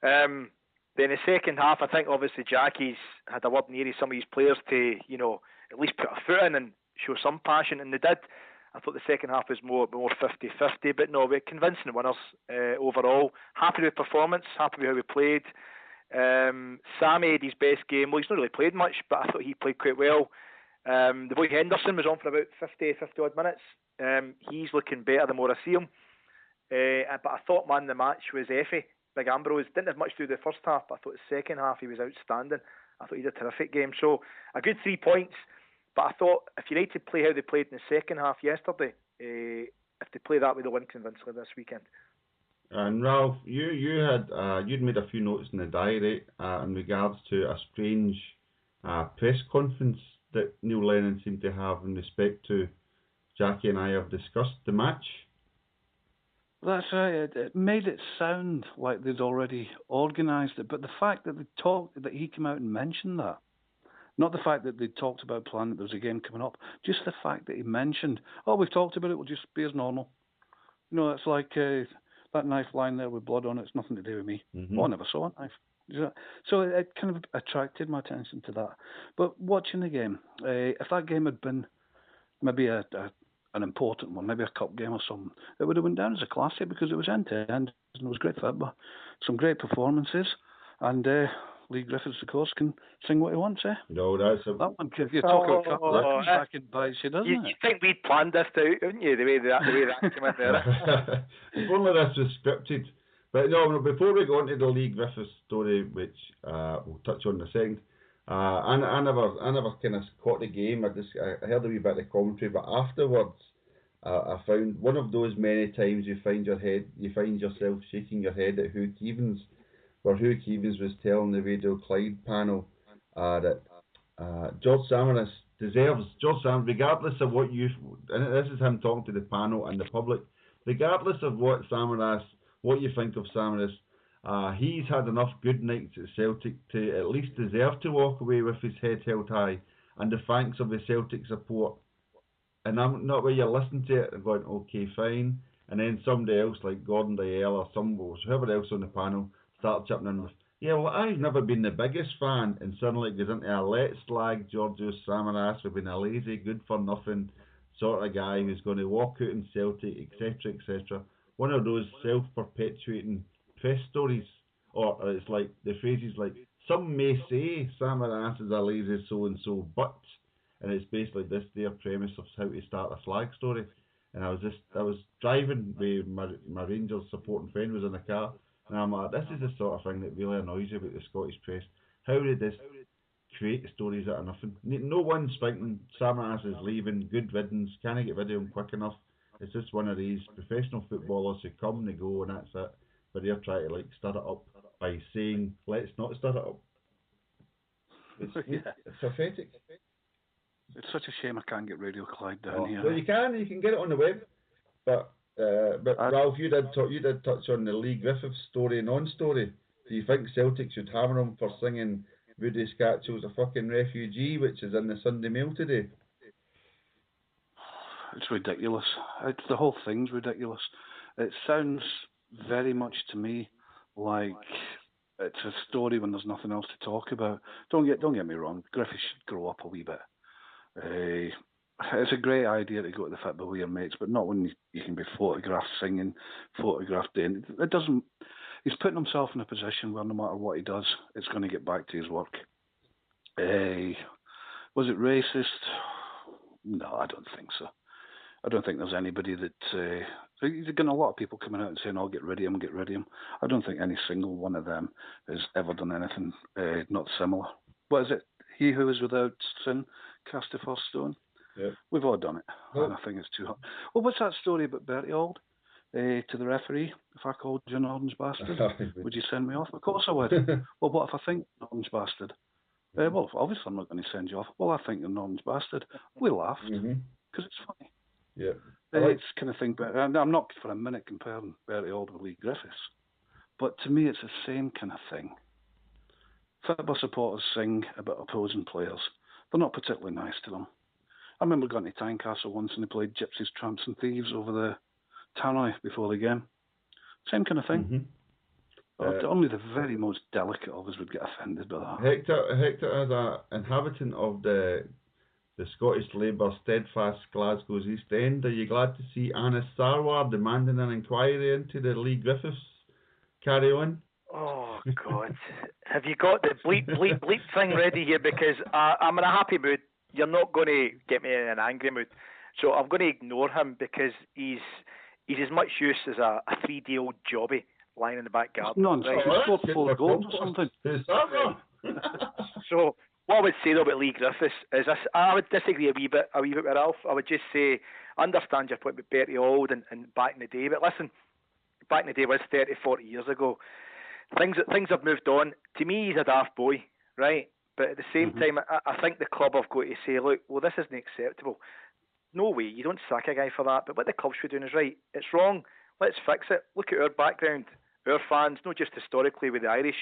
Then the second half, I think obviously Jackie's had a word near some of his players to, at least put a foot in and show some passion, and they did. I thought the second half was more 50-50, but no, we're convincing winners overall. Happy with performance, happy with how we played. Sammy had his best game. Well, he's not really played much, but I thought he played quite well. The boy Henderson was on for about 50 odd minutes. He's looking better the more I see him. But I thought man the match was Effie. Big Ambrose didn't have much to do the first half, but I thought the second half he was outstanding. I thought he did a terrific game. So a good 3 points. But I thought if United play how they played in the second half yesterday, if they play that way, they'll win convincingly this weekend. And Ralph, you'd made a few notes in the diary in regards to a strange press conference that Neil Lennon seemed to have in respect to Jackie and I have discussed the match. That's right. It made it sound like they'd already organised it, but the fact that that he came out and mentioned that, not the fact that they talked about planning that there was a game coming up, just the fact that he mentioned, we've talked about it, we'll just be as normal. It's like that knife lying there with blood on it, it's nothing to do with me. Mm-hmm. I never saw a knife. So it kind of attracted my attention to that. But watching the game, if that game had been maybe an important one, maybe a cup game or something, it would have went down as a classic because it was end-to-end and it was great football. Some great performances. And Leigh Griffiths, of course, can sing what he wants, eh? No, that's a... That one, if you talk about Captain, that comes back and bites you, doesn't it? You think we'd planned this out, wouldn't you? The way that came in there. If only this was scripted. But no, before we go on to the Leigh Griffiths story, which we'll touch on in a second, I never kind of caught the game. I heard a wee bit of commentary, but afterwards, I found one of those many times you find yourself shaking your head at Hugh Keevins, where Hugh Keevins was telling the Radio Clyde panel that George Samaras deserves, regardless of what and this is him talking to the panel and the public, regardless of what you think of Samaras, he's had enough good nights at Celtic to at least deserve to walk away with his head held high and the thanks of the Celtic support. And I'm not where you're listening to it and going, okay, fine. And then somebody else like Gordon Dalziel or whoever else on the panel starts chipping in with, yeah, well, I've never been the biggest fan, and suddenly it goes into a let's slag Georgios Samaras for being a lazy, good-for-nothing sort of guy who's going to walk out in Celtic, etc., etc. One of those self-perpetuating press stories, or it's like, the phrase is like, some may say Samaras is a lazy so-and-so, but, and it's basically this their premise of how to start a slag story. And I was driving with my Rangers supporting friend was in the car, and I'm like, this is the sort of thing that really annoys you about the Scottish press. How did this create stories out of nothing? No one's thinking Samaras is leaving, good riddance, can't I get rid of him quick enough? It's just one of these professional footballers who come, they go, and that's it. But they're trying to like stir it up by saying, let's not stir it up. It's pathetic. It's such a shame I can't get Radio Clyde down here. Well, you can get it on the web. But Ralph, you did touch on the Leigh Griffiths story, non-story. Do you think Celtic should hammer him for singing Rudy Scatcho's A Fucking Refugee, which is in the Sunday Mail today? It's ridiculous. The whole thing's ridiculous. It sounds very much to me like it's a story when there's nothing else to talk about. Don't get me wrong. Griffiths should grow up a wee bit. It's a great idea to go to the football with your mates, but not when you can be photographed singing, photographed doing. It doesn't. He's putting himself in a position where no matter what he does, it's going to get back to his work. Was it racist? No, I don't think so. I don't think there's anybody that. There's going to a lot of people coming out and saying, "Oh, get rid of him, get rid of him." I don't think any single one of them has ever done anything not similar. What is it? He who is without sin cast the first stone. Yep. We've all done it, and I think it's too hot. Well, what's that story about Bertie Auld to the referee? If I called you an orange bastard, would you send me off? Of course I would. Well, what if I think you're an orange bastard? Well, obviously I'm not going to send you off. Well, I think you're an orange bastard. We laughed because it's funny. Yeah. It's kind of thing. But I'm not for a minute comparing Bertie Auld with Leigh Griffiths, but to me it's the same kind of thing. Football supporters sing about opposing players. They're not particularly nice to them. I remember going to Tynecastle once and they played Gypsies, Tramps and Thieves over the tannoy before the game. Same kind of thing. Only the very most delicate of us would get offended by that. Hector, as an inhabitant of the Scottish Labour steadfast Glasgow's East End, are you glad to see Anis Sarwar demanding an inquiry into the Leigh Griffiths carry on? Oh, God. Have you got the bleep thing ready here? Because I'm in a happy mood. You're not going to get me in an angry mood. So I'm going to ignore him because he's as much use as a 3D-old jobby lying in the back garden. Nonsense. He scored 4 goals or something. So what I would say though about Leigh Griffiths is I would disagree a wee bit with Ralph. I would just say, I understand your point about Bertie Auld and back in the day, but listen, back in the day was 30, 40 years ago. Things have moved on. To me, he's a daft boy, right? But at the same time, I think the club have got to say, look, well, this isn't acceptable. No way, you don't sack a guy for that. But what the club should be doing is right. It's wrong. Let's fix it. Look at our background, our fans, not just historically with the Irish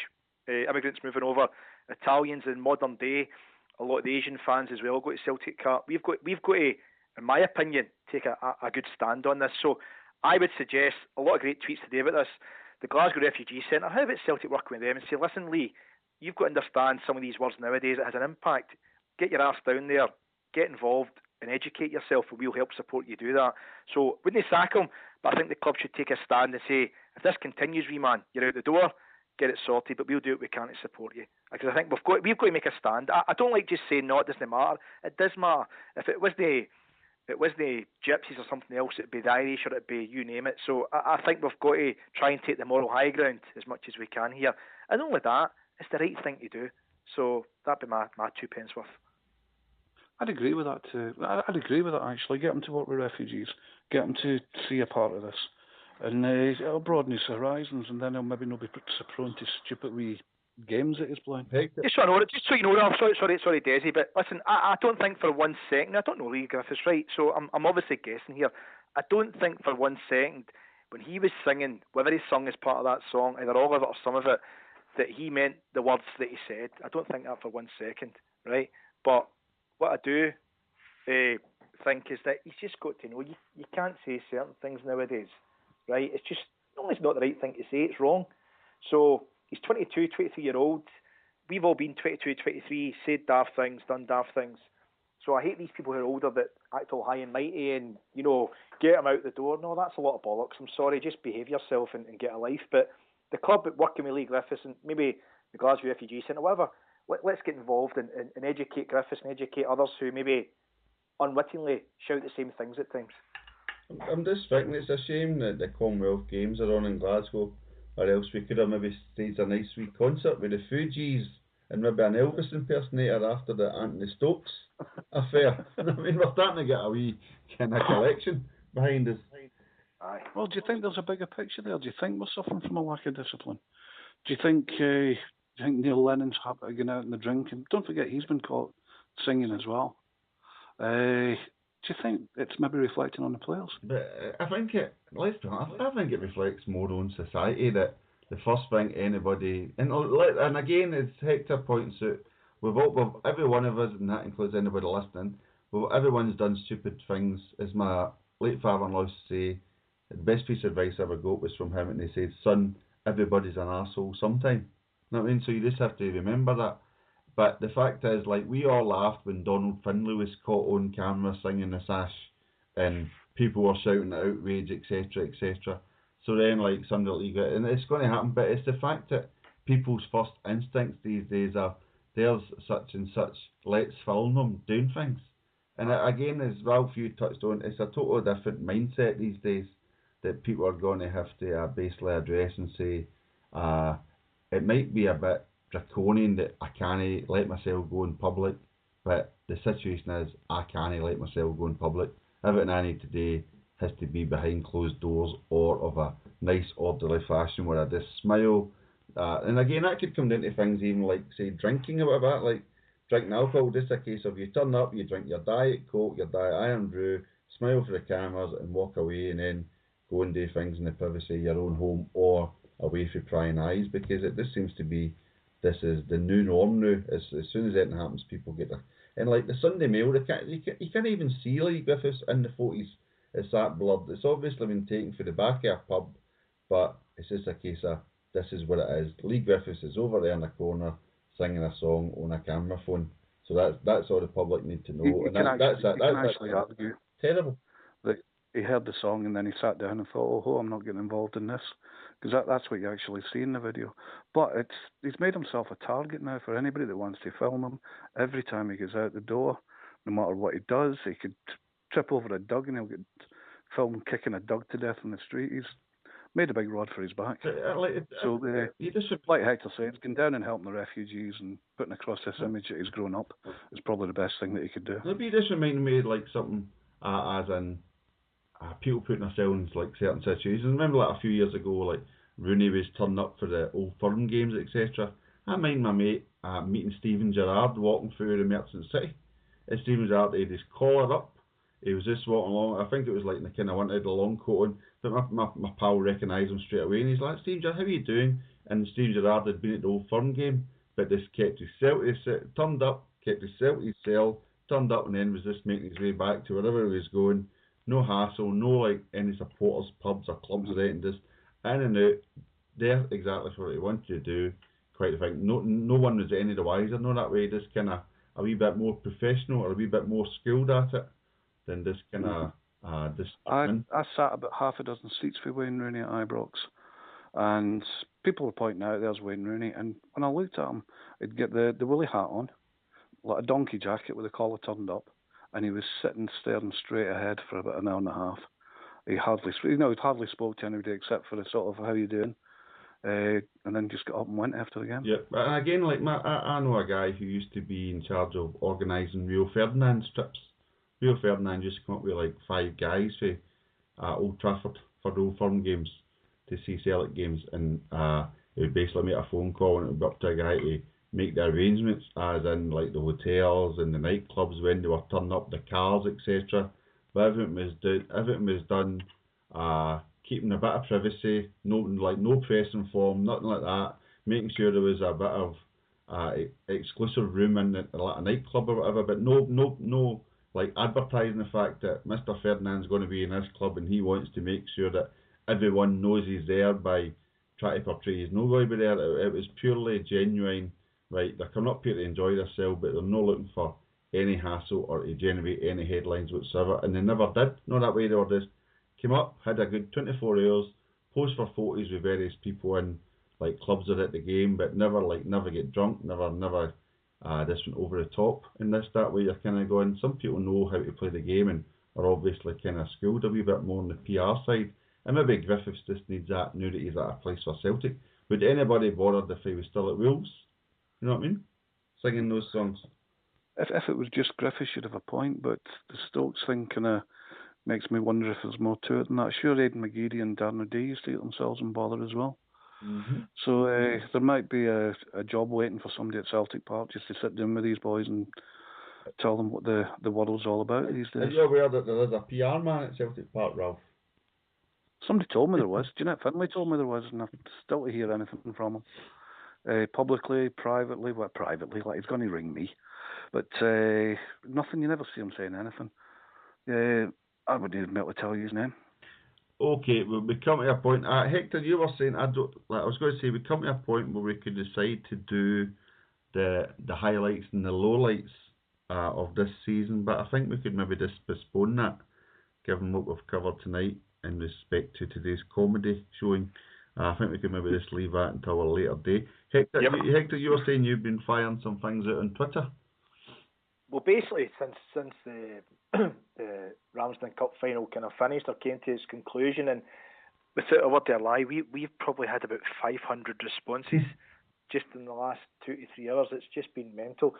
immigrants moving over, Italians in modern day, a lot of the Asian fans as well go to Celtic Cup. We've got to, in my opinion, take a good stand on this. So I would suggest a lot of great tweets today about this. The Glasgow Refugee Centre, how about Celtic working with them and say, listen, Leigh, you've got to understand some of these words nowadays. It has an impact. Get your ass down there, get involved and educate yourself, and we'll help support you do that. So wouldn't they sack him? But I think the club should take a stand and say, if this continues, wee man, you're out the door. get it sorted, but we'll do what we can to support you. Because I think we've got to make a stand. I don't like just saying no, it doesn't matter. It does matter. If it was the Gypsies or something else, it'd be the Irish or it'd be you name it. So I think we've got to try and take the moral high ground as much as we can here. And not only that, it's the right thing to do. So that'd be my 2 pence worth. I'd agree with that too. I'd agree with that actually. Get them to work with refugees. Get them to see a part of this. And it'll broaden his horizons, and then he'll maybe not be so prone to stupid wee games that he's playing. Just so you know, I'm sorry, Desi, but listen, I don't think for 1 second, I don't know Leigh Grittiths, right? So I'm obviously guessing here. I don't think for 1 second when he was singing, whether he sung as part of that song, either all of it or some of it, that he meant the words that he said. I don't think that for 1 second, right? But what I do think is that he's just got to know you can't say certain things nowadays, right? It's just, no, it's not the right thing to say, it's wrong. So he's 22, 23-year-old. We've all been 22, 23, said daft things, done daft things. So I hate these people who are older that act all high and mighty and, you know, get them out the door. No, that's a lot of bollocks. I'm sorry, just behave yourself and get a life. But the club working with Leigh Grittiths and maybe the Glasgow Refugee Centre, whatever, let's get involved and educate Grittiths and educate others who maybe unwittingly shout the same things at times. I'm just thinking it's a shame that the Commonwealth Games are on in Glasgow, or else we could have maybe staged a nice wee concert with the Fugees and maybe an Elvis impersonator after the Anthony Stokes affair. I mean, we're starting to get a wee kind of collection behind us. Aye. Well, do you think there's a bigger picture there? Do you think we're suffering from a lack of discipline? Do you think Neil Lennon's happy going out and the drinking? Don't forget he's been caught singing as well. Do you think it's maybe reflecting on the players? But I think it reflects more on society that the first thing anybody and again, as Hector points out, every one of us, and that includes anybody listening, everyone's done stupid things. As my late father-in-law used to say, the best piece of advice I ever got was from him, and he said, "Son, everybody's an arsehole sometime." You know what I mean? So you just have to remember that. But the fact is, like, we all laughed when Donald Findlay was caught on camera singing the sash and people were shouting outrage, etc., etc. So then, like, somebody like that, and it's going to happen, but it's the fact that people's first instincts these days are, there's such and such, let's film them doing things. And again, as Ralph, you touched on, it's a totally different mindset these days that people are going to have to basically address and say, it might be a bit draconian that I can't let myself go in public, but the situation is I can't let myself go in public. Everything I need to do has to be behind closed doors or of a nice orderly fashion where I just smile. And again, that could come down to things even like, say, drinking or whatever, like drinking alcohol, just a case of you turn up, you drink your Diet Coke, your Diet Iron Brew, smile for the cameras and walk away, and then go and do things in the privacy of your own home or away from prying eyes, because it just seems to be this is the new norm now. As soon as anything happens, people get there. And like the Sunday Mail, you can't even see Leigh Grittiths in the photos. It's that blurred. It's obviously been taken for the back of a pub, but it's just a case of this is what it is. Leigh Grittiths is over there in the corner singing a song on a camera phone. So that's all the public need to know. That's argue terrible. That he heard the song and then he sat down and thought, oh, I'm not getting involved in this. Because that's what you actually see in the video. But he's made himself a target now for anybody that wants to film him. Every time he goes out the door, no matter what he does, he could trip over a dog and he'll get filmed kicking a dog to death in the street. He's made a big rod for his back. Like Hector said, he's going down and helping the refugees and putting across this image that he's grown up is probably the best thing that he could do. Maybe this reminded me of like something as in people putting themselves in like certain situations. Remember, like a few years ago, like Rooney was turning up for the Old Firm games, etc. I mind my mate meeting Steven Gerrard walking through the Merchant City. And Steven Gerrard had his collar up. He was just walking along. I think it was like the kind of wanted a long coat on. But my pal recognised him straight away, and he's like, "Steven Gerrard, how are you doing?" And Steven Gerrard had been at the Old Firm game, but just kept his cell. Turned up, kept his cell, turned up, and then was just making his way back to wherever he was going. No hassle, no like any supporters, pubs or clubs or anything, just in and out. There exactly what he wanted to do. Quite a thing. No one was any the wiser. No, that way, just kind of a wee bit more professional or a wee bit more skilled at it than just kind of I sat about half a dozen seats for Wayne Rooney at Ibrox, and people were pointing out there's Wayne Rooney, and when I looked at him, he'd get the woolly hat on, like a donkey jacket with the collar turned up, and he was sitting staring straight ahead for about an hour and a half. He hardly spoke to anybody except for the sort of how you doing, and then just got up and went after the game. Yeah, and again, like I know a guy who used to be in charge of organising Rio Ferdinand's trips. Rio Ferdinand used to come up with like 5 guys for Old Trafford for Old Firm games to see Celtic games, and he would basically make a phone call and it would be up to a guy to make the arrangements, as in like the hotels and the nightclubs when they were turning up, the cars, etc. But everything was done keeping a bit of privacy, no press informed, nothing like that, making sure there was a bit of exclusive room in like a nightclub or whatever, but no like advertising the fact that Mr. Ferdinand's going to be in this club and he wants to make sure that everyone knows he's there by trying to portray he's not going to be there. It was purely genuine, right? They're coming up here to enjoy themselves, but they're not looking for any hassle or to generate any headlines whatsoever, and they never did. No, that way they were just came up, had a good 24 hours, posed for photos with various people in like clubs or at the game, but never get drunk, never this went over the top. And that way you're kind of going, some people know how to play the game and are obviously kind of skilled a wee bit more on the PR side. And maybe Grittiths just needs that now that he's at a place for Celtic. Would anybody bothered if he was still at Wolves? You know what I mean? Singing those songs. If it was just Griffiths, you'd have a point, but the Stokes thing kind of makes me wonder if there's more to it than that. Sure, Aidan McGeady and Darren O'Dea used to get themselves in bother as well. Mm-hmm. So there might be a job waiting for somebody at Celtic Park just to sit down with these boys and tell them what the world's all about these days. Are you aware that there is a PR man at Celtic Park, Ralph? Somebody told me there was. Jeanette Finlay told me there was, and I'm still to hear anything from him. Publicly, privately, like he's going to ring me. But nothing, you never see him saying anything. I wouldn't even be able to tell you his name. Okay, well, we come to a point. Hector, you were saying, I was going to say, we come to a point where we could decide to do the highlights and the lowlights of this season, but I think we could maybe just postpone that, given what we've covered tonight in respect to today's comedy showing. I think we could maybe just leave that until a later day. Hector, yep. Hector, you were saying you've been firing some things out on Twitter. Well, basically, since the Ramsdens Cup final kind of finished or came to its conclusion, and without a word to lie, we've probably had about 500 responses just in the last 2 to 3 hours. It's just been mental.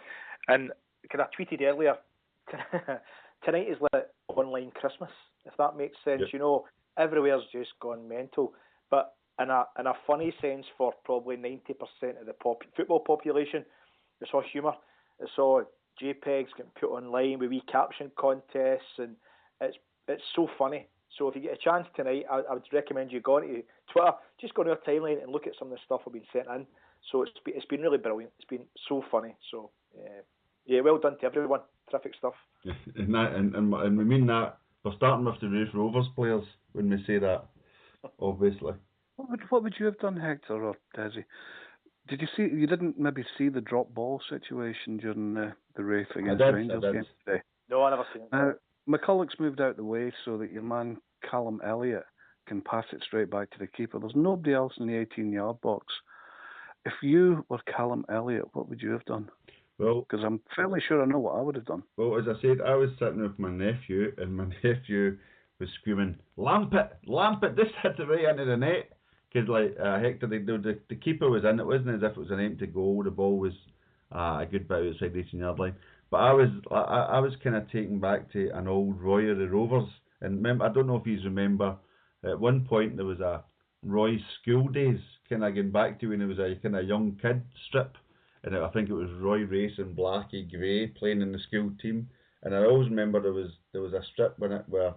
And I tweeted earlier, tonight is like online Christmas, if that makes sense. Yep. You know, everywhere's just gone mental. But in a funny sense, for probably 90% of the football population, it's all humour. It's all JPEGs getting put online with wee caption contests, and it's so funny. So if you get a chance tonight, I would recommend you go to Twitter, just go to our timeline and look at some of the stuff we've been sent in. So it's been really brilliant. It's been so funny. So yeah, well done to everyone. Terrific stuff. And we mean that. We're starting with the Raith Rovers players when we say that, obviously. What would you have done, Hector or Desi? Did you see? You didn't maybe see the drop ball situation during the Raith against Rangers game today? No, I never seen it. McCulloch's moved out the way so that your man Callum Elliott can pass it straight back to the keeper. There's nobody else in the 18-yard box. If you were Callum Elliott, what would you have done? Well, because I'm fairly sure I know what I would have done. Well, as I said, I was sitting with my nephew, and my nephew was screaming, "Lamp it! This hit it right into the net." Because Hector, the keeper was in. It wasn't as if it was an empty goal. The ball was a good bit outside the 18-yard line. But I was kind of taken back to an old Roy of the Rovers. And remember, I don't know if you remember, at one point there was a Roy's School Days, kind of going back to when he was a kind of young kid strip. And I think it was Roy Race and Blackie Gray playing in the school team. And I always remember there was a strip where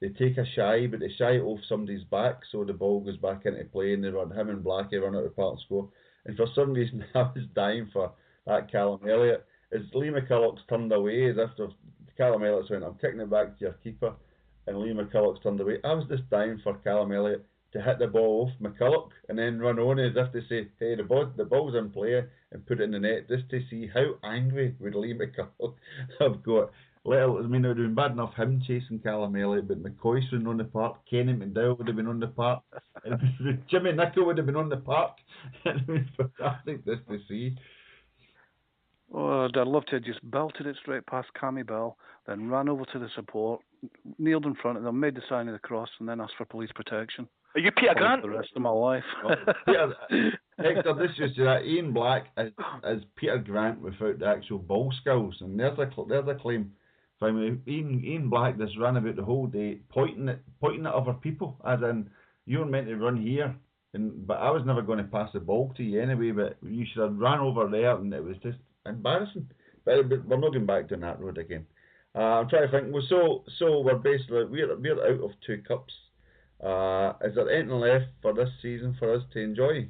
they take a shy, but they shy it off somebody's back, so the ball goes back into play, and him and Blackie run out of the park and score. And for some reason, I was dying for that Callum Elliott. As Leigh McCulloch's turned away, as if Callum Elliott's went, "I'm kicking it back to your keeper," and Leigh McCulloch's turned away. I was just dying for Callum Elliott to hit the ball off McCulloch and then run on as if to say, "Hey, the ball's in play," and put it in the net, just to see how angry would Leigh McCulloch have got. I mean, it would have been bad enough him chasing Callum Elliott, but McCoy's been on the park, Kenny McDowell would have been on the park, and Jimmy Nicholl would have been on the park. It would have been fantastic just to see. Oh, I'd love to have just belted it straight past Cammy Bell, then ran over to the support, kneeled in front of them, made the sign of the cross, and then asked for police protection. Are you Peter Grant? For the rest of my life. Hector, this is that Ian Black is Peter Grant without the actual ball skills, and there's a claim. From Ian Black just ran about the whole day pointing at other people, as in you're meant to run here, but I was never going to pass the ball to you anyway. But you should have ran over there, and it was just embarrassing. But we're not going back down that road again. I'm trying to think. Well, so we're basically we're out of 2 cups. Is there anything left for this season for us to enjoy?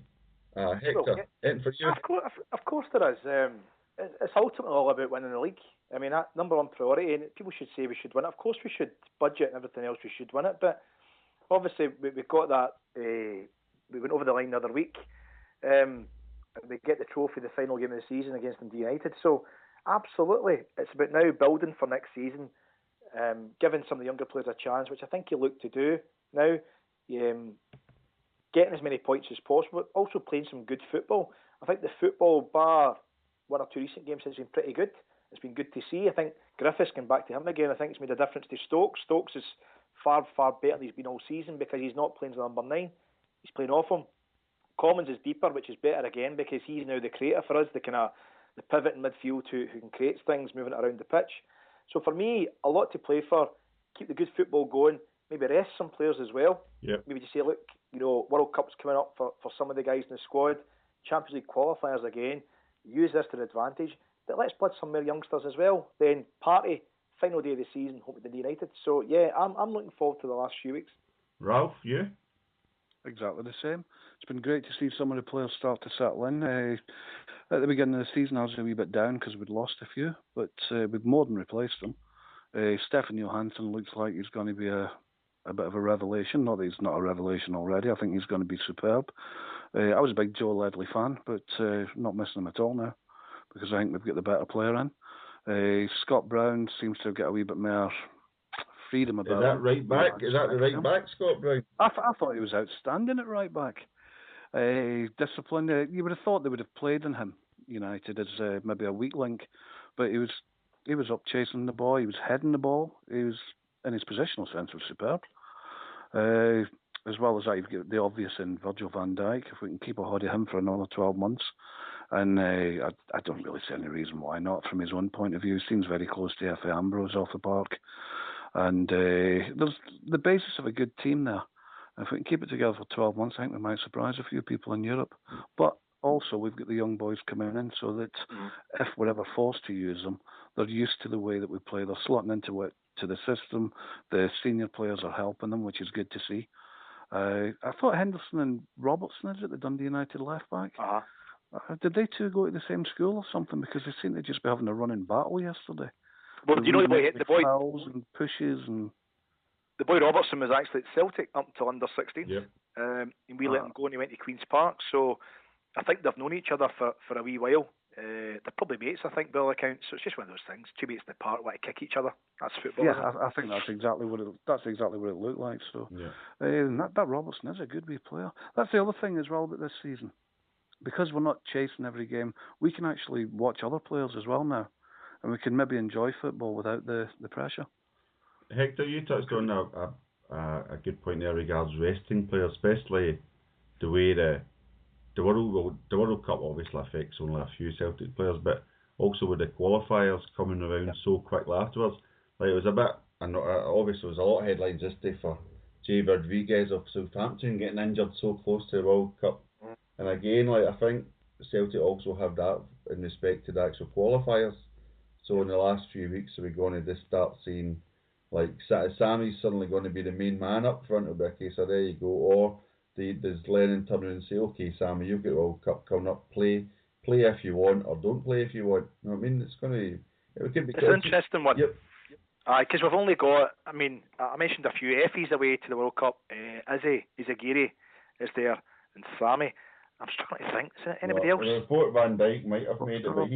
Hector, anything for you? Of course there is. It's ultimately all about winning the league. I mean, that number one priority, and people should say we should win it. Of course we should, budget and everything else, we should win it. But obviously we got that, we went over the line the other week. And we get the trophy, the final game of the season against Dundee United. So absolutely, it's about now building for next season, giving some of the younger players a chance, which I think you look to do now, getting as many points as possible, but also playing some good football. I think the football, bar one or two recent games, has been pretty good. It's been good to see. I think Grittiths can back to him again. I think it's made a difference to Stokes. Stokes is far, far better than he's been all season because he's not playing as the number 9. He's playing off him. Commons is deeper, which is better again because he's now the creator for us, the pivot in midfield who can create things moving it around the pitch. So for me, a lot to play for. Keep the good football going. Maybe rest some players as well. Yep. Maybe just say, look, World Cup's coming up for some of the guys in the squad. Champions League qualifiers again. Use this to the advantage. But let's blood some more youngsters as well. Then party, final day of the season, home with Dundee United. So yeah, I'm looking forward to the last few weeks. Ralph, you? Exactly the same. It's been great to see some of the players start to settle in. At the beginning of the season, I was a wee bit down because we'd lost a few, but we've more than replaced them. Stefan Johansson looks like he's going to be a bit of a revelation. Not that he's not a revelation already. I think he's going to be superb. I was a big Joe Ledley fan, but not missing him at all now because I think we've got the better player in. Scott Brown seems to get a wee bit more freedom about. Is that right back? Is that the right back, Scott Brown? I thought he was outstanding at right back. Discipline. You would have thought they would have played in him, United, as maybe a weak link, but he was up chasing the ball. He was heading the ball. He was, in his positional sense, was superb. As well as that, you've got the obvious in Virgil van Dijk. If we can keep a hold of him for another 12 months, and I don't really see any reason why not. From his own point of view, he seems very close to Efe Ambrose off the park, and there's the basis of a good team there. If we can keep it together for 12 months, I think we might surprise a few people in Europe. But also, we've got the young boys coming in, so that if we're ever forced to use them, they're used to the way that we play. They're slotting into it, to the system. The senior players are helping them, which is good to see. I thought Henderson and Robertson is at the Dundee United left back. Did they two go to the same school or something? Because they seemed to just be having a running battle yesterday. Well, do you know the boy fouls and pushes and. The boy Robertson was actually at Celtic up until under 16. Yep. And we let him go and he went to Queen's Park. So I think they've known each other for a wee while. They're probably mates, I think, by all accounts. So it's just one of those things. Two mates in the park want to kick each other. That's football. Yeah, I think that's exactly what it looked like. So that Robertson is a good wee player. That's the other thing as well about this season. Because we're not chasing every game, we can actually watch other players as well now. And we can maybe enjoy football without the pressure. Hector, you touched on a good point there regards resting players, especially the way the World Cup obviously affects only a few Celtic players, but also with the qualifiers coming around so quickly afterwards. Like it was a bit, and obviously there was a lot of headlines this day for Jay Rodriguez of Southampton getting injured so close to the World Cup. And again, like I think Celtic also have that in respect to the actual qualifiers. So in the last few weeks, are we going to just start seeing like Sammy's suddenly going to be the main man up front of it? Okay, so there you go. Or does Lennon turn around and say, okay, Sammy, you've got the World Cup coming up, play if you want, or don't play if you want. You know what I mean? It's going to it could be. It's an interesting one. Yep. Because we've only got, I mentioned a few Effies away to the World Cup. Izzy, Izagiri is there, and Sammy. I'm struggling to think. Is there anybody else? The report Van Dijk might have made it, but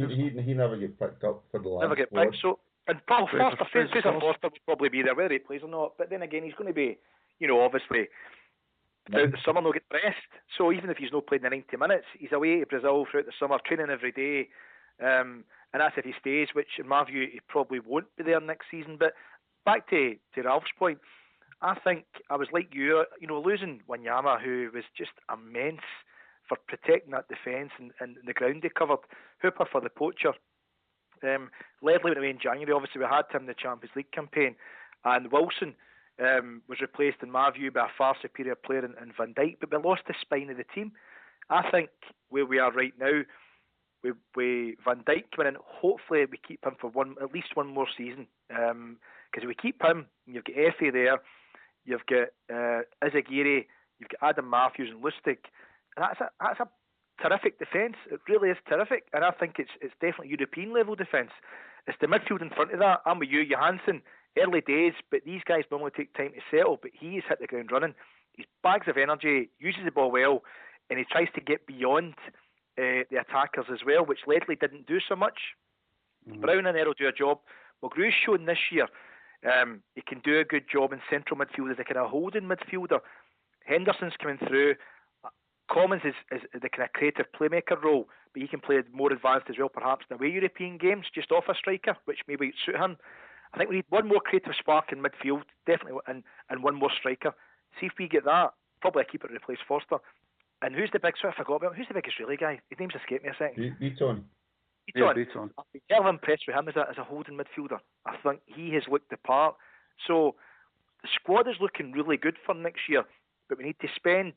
he never get picked up for the last. Never get picked. So And Paul Fraser Forster will probably be there, whether he plays or not. But then again, he's going to be, obviously, throughout the summer, he'll get rest. So even if he's not playing the 90 minutes, he's away to Brazil throughout the summer, training every day. And that's if he stays, which in my view, he probably won't be there next season. But back to Ralph's point, I think I was like you, losing Wanyama, who was just immense for protecting that defence and the ground they covered. Hooper for the poacher. Ledley went away in January. Obviously, we had him in the Champions League campaign. And Wilson was replaced, in my view, by a far superior player in Van Dijk. But we lost the spine of the team. I think where we are right now, we Van Dijk coming in, hopefully we keep him for at least one more season. Because if we keep him, you've got Effie there, you've got Izagiri, you've got Adam Matthews and Lustig. And that's a terrific defence. It really is terrific. And I think it's definitely European level defence. It's the midfield in front of that. I'm with you, Johansson, early days, but these guys normally take time to settle, but he's hit the ground running. He's bags of energy, uses the ball well, and he tries to get beyond the attackers as well, which Ledley didn't do so much. Brown and Errol do a job. McGrew's shown this year he can do a good job in central midfield as a kind of holding midfielder. Henderson's coming through. Commons is the kind of creative playmaker role, but he can play more advanced as well, perhaps in away European games, just off a striker, which maybe suit him. I think we need one more creative spark in midfield, definitely, and one more striker. See if we get that. Probably a keeper to replace Forster. And who's the big? So I forgot about him. Who's the big Israeli guy? His name's escaped me a second. Beaton. Beaton. I've been kind of impressed with him as a holding midfielder. I think he has looked the part. So the squad is looking really good for next year, but we need to spend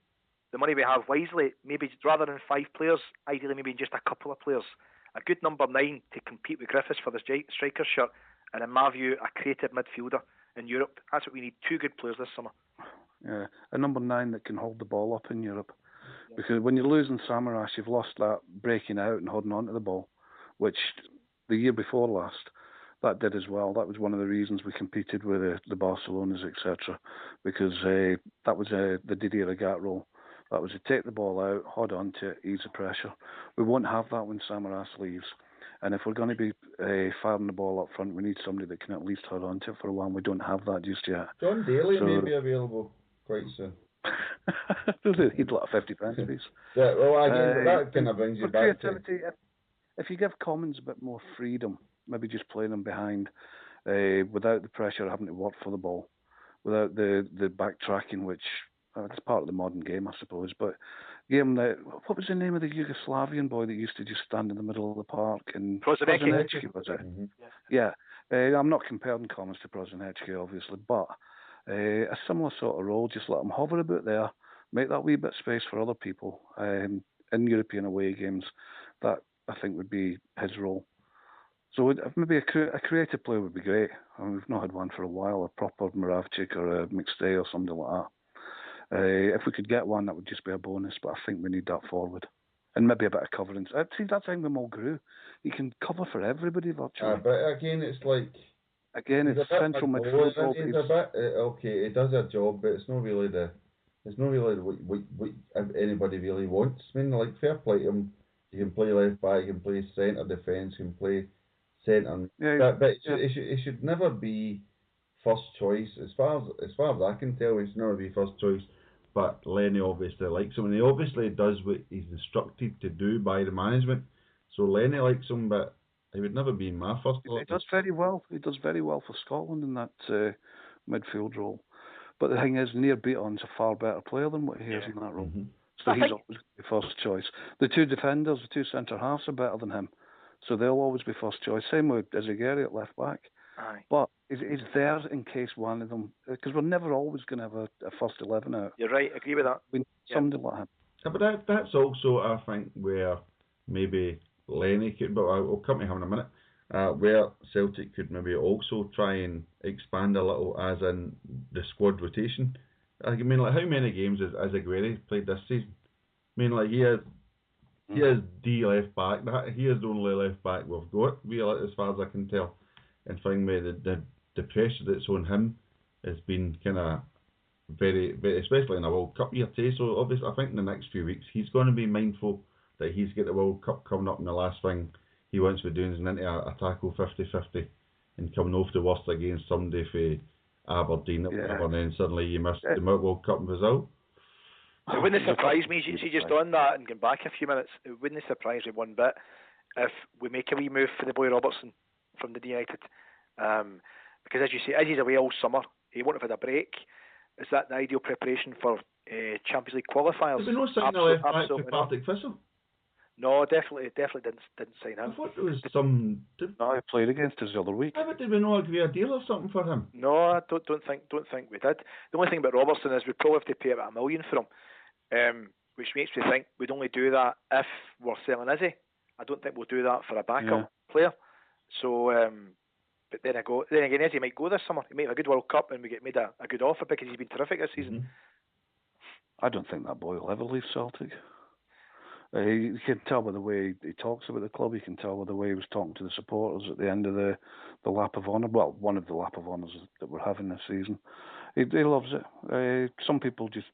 the money we have wisely. Maybe rather than 5 players, ideally maybe just a couple of players. A good number 9 to compete with Grittiths for the striker shirt, and in my view, a creative midfielder in Europe. That's what we need. 2 good players this summer. Yeah, a number 9 that can hold the ball up in Europe. Yeah. Because when you're losing Samaras, you've lost that breaking out and holding on to the ball, which the year before last, that did as well. That was one of the reasons we competed with the Barcelonas, etc. Because that was the Didier Regat role. That was to take the ball out, hold on to it, ease the pressure. We won't have that when Samaras leaves. And if we're going to be firing the ball up front, we need somebody that can at least hold on to it for a while. We don't have that just yet. John Daly may be available quite soon. He'd like a 50 pound piece. Yeah, well, again, that kind of brings you back to... If you give Commons a bit more freedom, maybe just playing them behind, without the pressure of having to work for the ball, without the backtracking, which it's part of the modern game, I suppose. But what was the name of the Yugoslavian boy that used to just stand in the middle of the park? And Prosinecki, was it? Mm-hmm. Yeah. I'm not comparing Commons to Prosinecki, obviously, but a similar sort of role. Just let him hover about there, make that wee bit of space for other people in European away games. That I think would be his role. So maybe a creative player would be great. I mean, we've not had one for a while, a proper Moravcik or a McStay or something like that. If we could get one, that would just be a bonus, but I think we need that forward. And maybe a bit of covering. See, that's how Mulgrew. He can cover for everybody virtually. But again, it's like... Again, it's central midfield. Okay, it does a job, but it's not really what anybody really wants. I mean, like, fair play to him. He can play left back, he can play centre defence, he can play centre. Yeah, but it should never be first choice. As far as I can tell, it's never be first choice. But Lenny obviously likes him, and he obviously does what he's instructed to do by the management. So Lenny likes him, but he would never be my first. He does very well. He does very well for Scotland in that midfield role. But the thing is, Near Beaton's a far better player than what he is in that role. Mm-hmm. So he's always the first choice. The 2 defenders, the 2 centre halves are better than him. So they'll always be first choice. Same with Izagiri at left back. Aye. But he's there in case one of them, because we're never always going to have a first 11 out. You're right, agree with that. We need somebody like him. Yeah, but that's also, I think, where maybe Lenny could, but I'll come to him in a minute, where Celtic could maybe also try and expand a little, as in the squad rotation. I mean, like, how many games has Aguirre played this season? I mean, like, he has D left back. He is the only left back we've got, really, as far as I can tell. And find me the pressure that's on him has been kind of very, very, especially in a World Cup year too. So obviously, I think in the next few weeks he's going to be mindful that he's got the World Cup coming up, and the last thing he wants to be doing is into a tackle 50-50 and coming off the worst against somebody for Aberdeen or whatever, and then suddenly you missed the World Cup result. It wouldn't surprise me, see, just on that and going back a few minutes, it wouldn't surprise me one bit if we make a wee move for the boy Robertson from the United. Because as you say, as he's away all summer, he won't have had a break. Is that the ideal preparation for Champions League qualifiers? Did we not sign the left back for Partick Thistle? No, definitely didn't sign him. I thought there was some. No, he played against us the other week. But did we not agree a deal or something for him? No, I don't think we did. The only thing about Robertson is we probably have to pay about $1 million for him, which makes me think we'd only do that if we're selling Izzy. I don't think we'll do that for a backup player. So, but then again, Izzy might go this summer. He might have a good World Cup and we get made a good offer because he's been terrific this season. I don't think that boy will ever leave Celtic. You can tell by the way he talks about the club. You can tell by the way he was talking to the supporters at the end of the lap of honour. Well, one of the lap of honours that we're having this season. He loves it. Some people just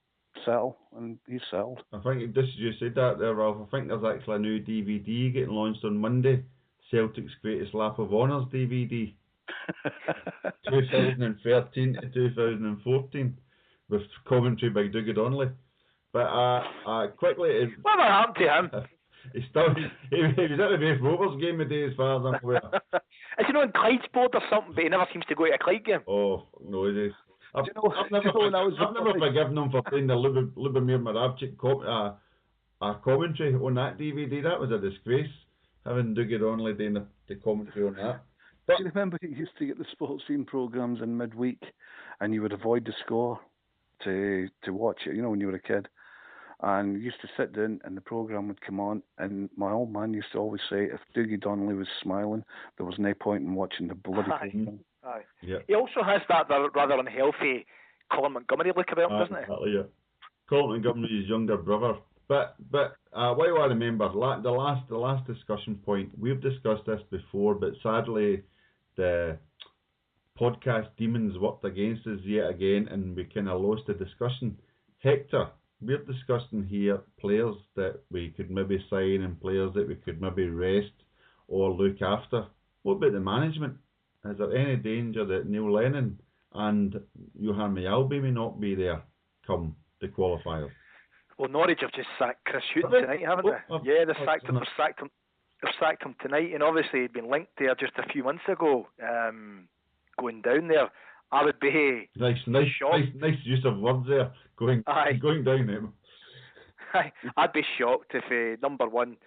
settle, and he's settled. I think you said that there, Ralph. I think there's actually a new DVD getting launched on Monday. Celtic's Greatest Lap of Honours DVD. 2013 to 2014 with commentary by Dougie Donnelly. But quickly, what happened to him? He was at the Raith Rovers game today, as far as I'm aware. Is he not in Clyde's board or something? But he never seems to go to a Clyde game. Oh no, it is. I've never forgiven him for playing the Lubomir Moravcik commentary on that DVD. That was a disgrace, having Dougie Donnelly doing the commentary on that. But do you remember you used to get the sports scene programmes in midweek, and you would avoid the score to watch it, when you were a kid? And you used to sit down and the programme would come on, and my old man used to always say if Dougie Donnelly was smiling, there was no point in watching the bloody thing. Aye. Yeah. He also has that rather unhealthy Colin Montgomery look about him, doesn't he? Exactly, yeah. Colin Montgomery's younger brother. But while I remember, the last discussion point, we've discussed this before, but sadly the podcast demons worked against us yet again, and we kind of lost the discussion. Hector, we're discussing here players that we could maybe sign and players that we could maybe rest or look after. What about the management? Is there any danger that Neil Lennon and Johan Mjällby may not be there come the qualifiers? Well, Norwich have just sacked Chris Hughton tonight, haven't they? Yeah, they've sacked him tonight, and obviously he'd been linked there just a few months ago, going down there. I would be nice use of words there. Going down there. I'd be shocked if number one.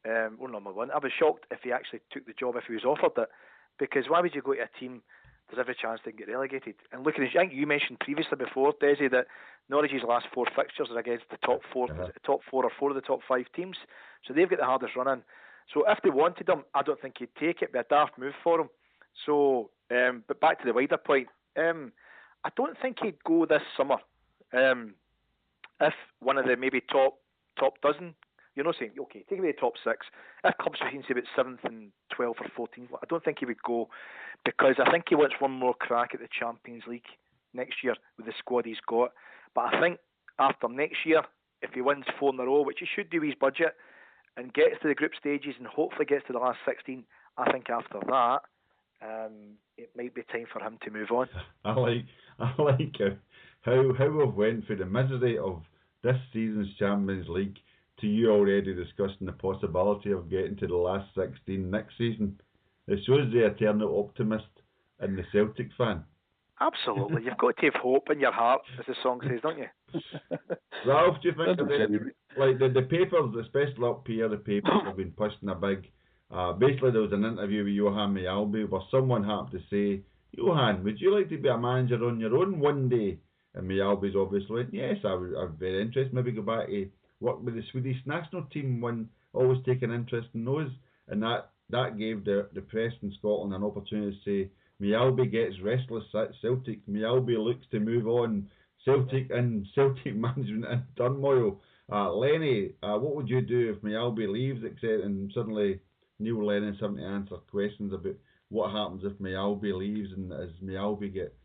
I was shocked if he actually took the job if he was offered it, because why would you go to a team? There's every chance they can get relegated. And looking, I think you mentioned previously before, Desi, that Norwich's last 4 fixtures are against the top four or four of the top 5 teams. So they've got the hardest run in. So if they wanted him, I don't think he'd take it. It'd be a daft move for him. So, but back to the wider point, I don't think he'd go this summer. If one of the maybe top dozen, you're not saying, okay, take away the top 6. If clubs were say about 7th and 12th or 14th, I don't think he would go, because I think he wants one more crack at the Champions League next year with the squad he's got. But I think after next year, if he wins 4 in a row, which he should do with his budget, and gets to the group stages and hopefully gets to the last 16, I think after that, it might be time for him to move on. I like how we've went through the misery of this season's Champions League to you already discussing the possibility of getting to the last 16 next season. It shows the eternal optimist in the Celtic fan. Absolutely. You've got to have hope in your heart, as the song says, don't you? Ralph, do you think the papers, especially up here, the papers have been pushing a big... basically, there was an interview with Johan Mjällby where someone happened to say, Johan, would you like to be a manager on your own one day? And Mjällby's obviously went, yes, I'm very interested. Maybe go back to work with the Swedish national team, when always take an interest in those. And that gave the press in Scotland an opportunity to say, Mjällby gets restless at Celtic. Mjällby looks to move on. Celtic management in turmoil. Lenny, what would you do if Mjällby leaves, etc., and suddenly Neil Lennon's having to answer questions about what happens if Mjällby leaves, and does Mjällby get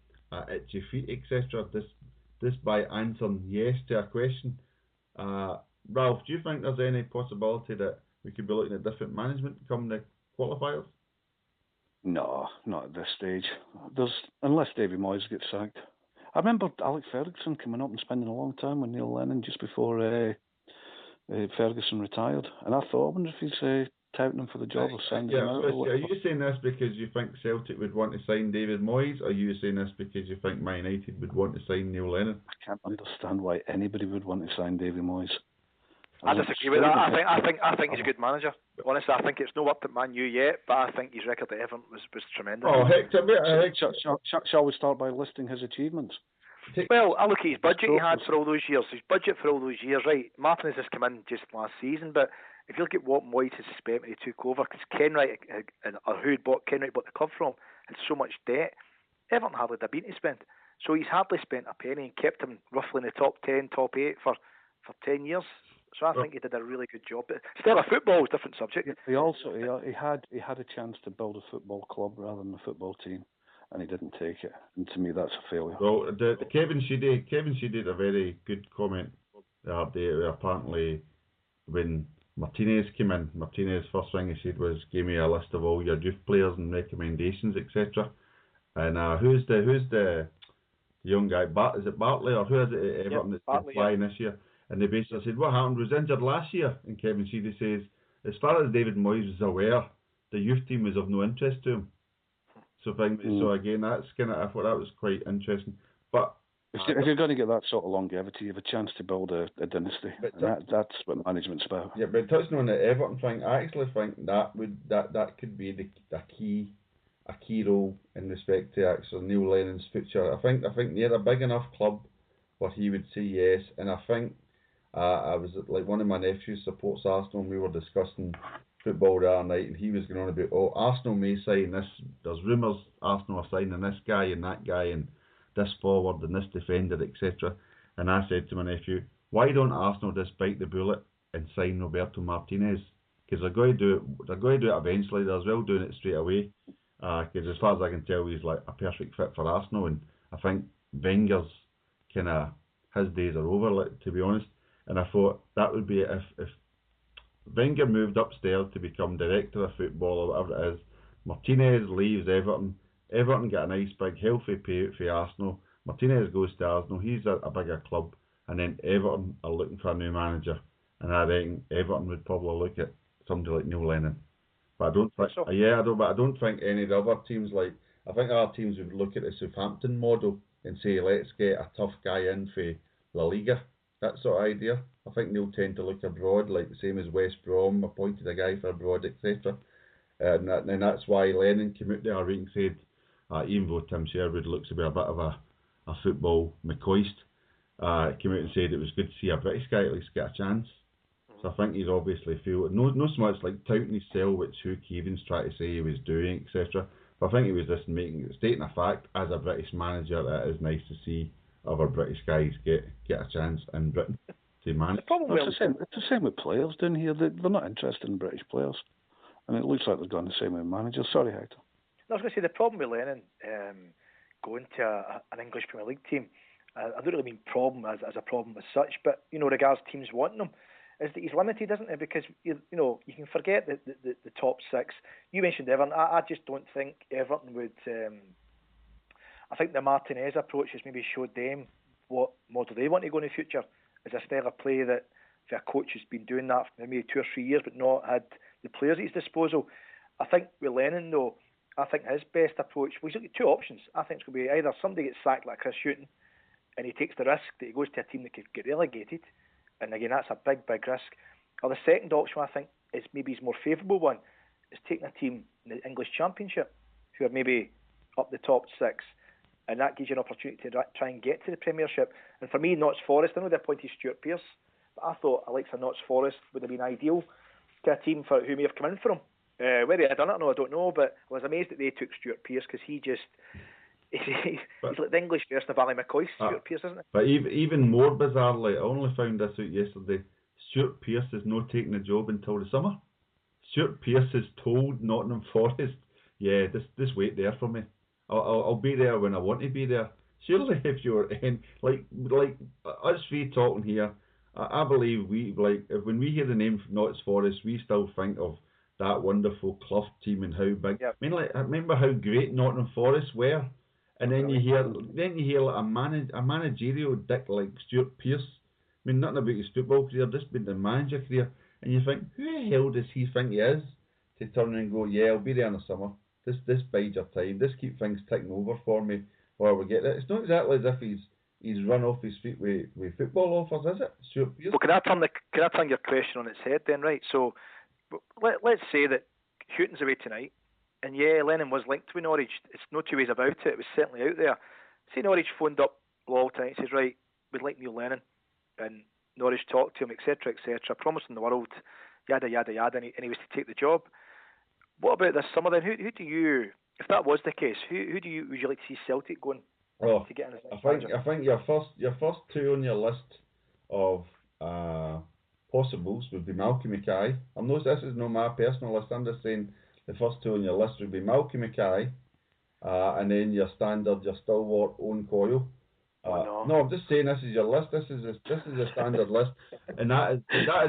itchy feet, etc. This by answering yes to a question. Ralph, do you think there's any possibility that we could be looking at different management come the qualifiers? No, not at this stage. Unless David Moyes gets sacked. I remember Alex Ferguson coming up and spending a long time with Neil Lennon just before Ferguson retired, and I thought, I wonder if he's touting him for the job or sending him out. Are you saying this because you think Celtic would want to sign David Moyes, or are you saying this because you think Man United would want to sign Neil Lennon? I can't understand why anybody would want to sign David Moyes. I disagree with that. I think he's a good manager. Honestly, I think it's no up at Man U yet, but I think his record at Everton was tremendous. Oh, Shall we start by listing his achievements? Well, I look at his budget he had for all those years. His budget for all those years, right? Martinez has come in just last season, but if you look at what Moyes has spent when he took over, because Kenwright, or who Kenwright bought the club from, had so much debt, Everton hardly had a bean to spend. So he's hardly spent a penny and kept him roughly in the top 10, top 8 for 10 years. So I think he did a really good job. But still, a football is a different subject. He had a chance to build a football club rather than a football team, and he didn't take it. And to me, that's a failure. Well, Kevin Sheedy had a very good comment the other day. Apparently, when Martinez came in, Martinez first thing he said was, "Give me a list of all your youth players and recommendations, etc." And who's the young guy? Is it Bartley or who is it at Everton that's flying this year? And they basically said, what happened? Was injured last year. And Kevin Sheedy says, as far as David Moyes was aware, the youth team was of no interest to him. So again, that's kind of, I thought that was quite interesting. But if you're going to get that sort of longevity, you have a chance to build a dynasty. That's what management's about. Yeah, but touching on the Everton thing, I actually think that could be a key role in respect to actually Neil Lennon's future. I think they're a big enough club where he would say yes, and I think. I was like one of my nephews supports Arsenal, and we were discussing football the other night, and he was going on about, Arsenal may sign this. There's rumours Arsenal are signing this guy and that guy and this forward and this defender, etc. And I said to my nephew, why don't Arsenal just bite the bullet and sign Roberto Martinez? Because they're going to do it. They're going to do it eventually. They're as well doing it straight away. Because as far as I can tell, he's like a perfect fit for Arsenal, and I think Wenger's kind of his days are over. Like, to be honest. And I thought that would be if Wenger moved upstairs to become director of football or whatever it is, Martinez leaves Everton, Everton get a nice big healthy payout for Arsenal, Martinez goes to Arsenal, he's a bigger club, and then Everton are looking for a new manager, and I reckon Everton would probably look at somebody like Neil Lennon. But I don't think, I don't think any of the other teams, like, I think other teams would look at the Southampton model and say, let's get a tough guy in for La Liga. That sort of idea. I think they'll tend to look abroad, like the same as West Brom appointed a guy for abroad, etc. And that's why Lennon came out there and said, even though Tim Sherwood looks to be a bit of a football McCoist, came out and said it was good to see a British guy at least get a chance. So I think he's obviously feel no so much like touting his sell, which Hugh Keevan's trying to say he was doing, etc. But I think he was just stating a fact as a British manager that it is nice to see other British guys get a chance in Britain to manage. It's the same with players down here. They're not interested in British players, and it looks like they're going the same with managers. Sorry, Hector. I was going to say the problem with Lennon going to an English Premier League team, I don't really mean problem as a problem as such, but regards teams wanting him, is that he's limited, isn't it? Because you can forget the top six. You mentioned Everton. I just don't think Everton would. I think the Martinez approach has maybe showed them what model they want to go in the future. Is a style of play that if a coach has been doing that for maybe 2 or 3 years but not had the players at his disposal. I think with Lennon though, I think his best approach, he's got 2 options. I think it's going to be either somebody gets sacked like Chris Hughton and he takes the risk that he goes to a team that could get relegated, and again that's a big risk. Or the second option I think is maybe his more favourable one, is taking a team in the English Championship who are maybe up the top 6. And that gives you an opportunity to try and get to the Premiership. And for me, Notts Forest, I know they appointed Stuart Pearce, but I thought Alexa Notts Forest would have been ideal to a team who may have come in for him. Whether he had done it or not, I don't know, but I was amazed that they took Stuart Pearce because he's like the English version of Ali McCoy, Stuart Pearce, isn't it? But even more bizarrely, I only found this out yesterday, Stuart Pearce is not taking the job until the summer. Stuart Pearce has told Nottingham Forest, yeah, just wait there for me. I'll be there when I want to be there. Surely, if you're in, like us three talking here, I believe when we hear the name Notts Forest, we still think of that wonderful Clough team and how big. Yep. I mean, like, I remember how great Nottingham Forest were, and then you hear like a managerial dick like Stuart Pearce. I mean, nothing about his football career, just been the manager career, and you think, who the hell does he think he is to turn and go, yeah, I'll be there in the summer. This bides your time. This keep things ticking over for me while we get it. It's not exactly as if he's run off his feet with football offers, is it? Stuart Pearce? Well, can I turn your question on its head then, right? So, let's say that Houghton's away tonight, and yeah, Lennon was linked with Norwich. It's no two ways about it. It was certainly out there. Say Norwich phoned up Law tonight and says, right, we'd like Neil Lennon, and Norwich talked to him, etc., promising the world, yada yada yada, and he was to take the job. What about this summer then? Who do you, if that was the case, who would you like to see Celtic going to get in as next manager? I think your first two on your list of possibles would be Malcolm Mackay. This is not my personal list. I'm just saying the first two on your list would be Malcolm Mackay, and then your standard, your stalwart Owen Coyle. No, I'm just saying this is your list. This is a standard list, and that is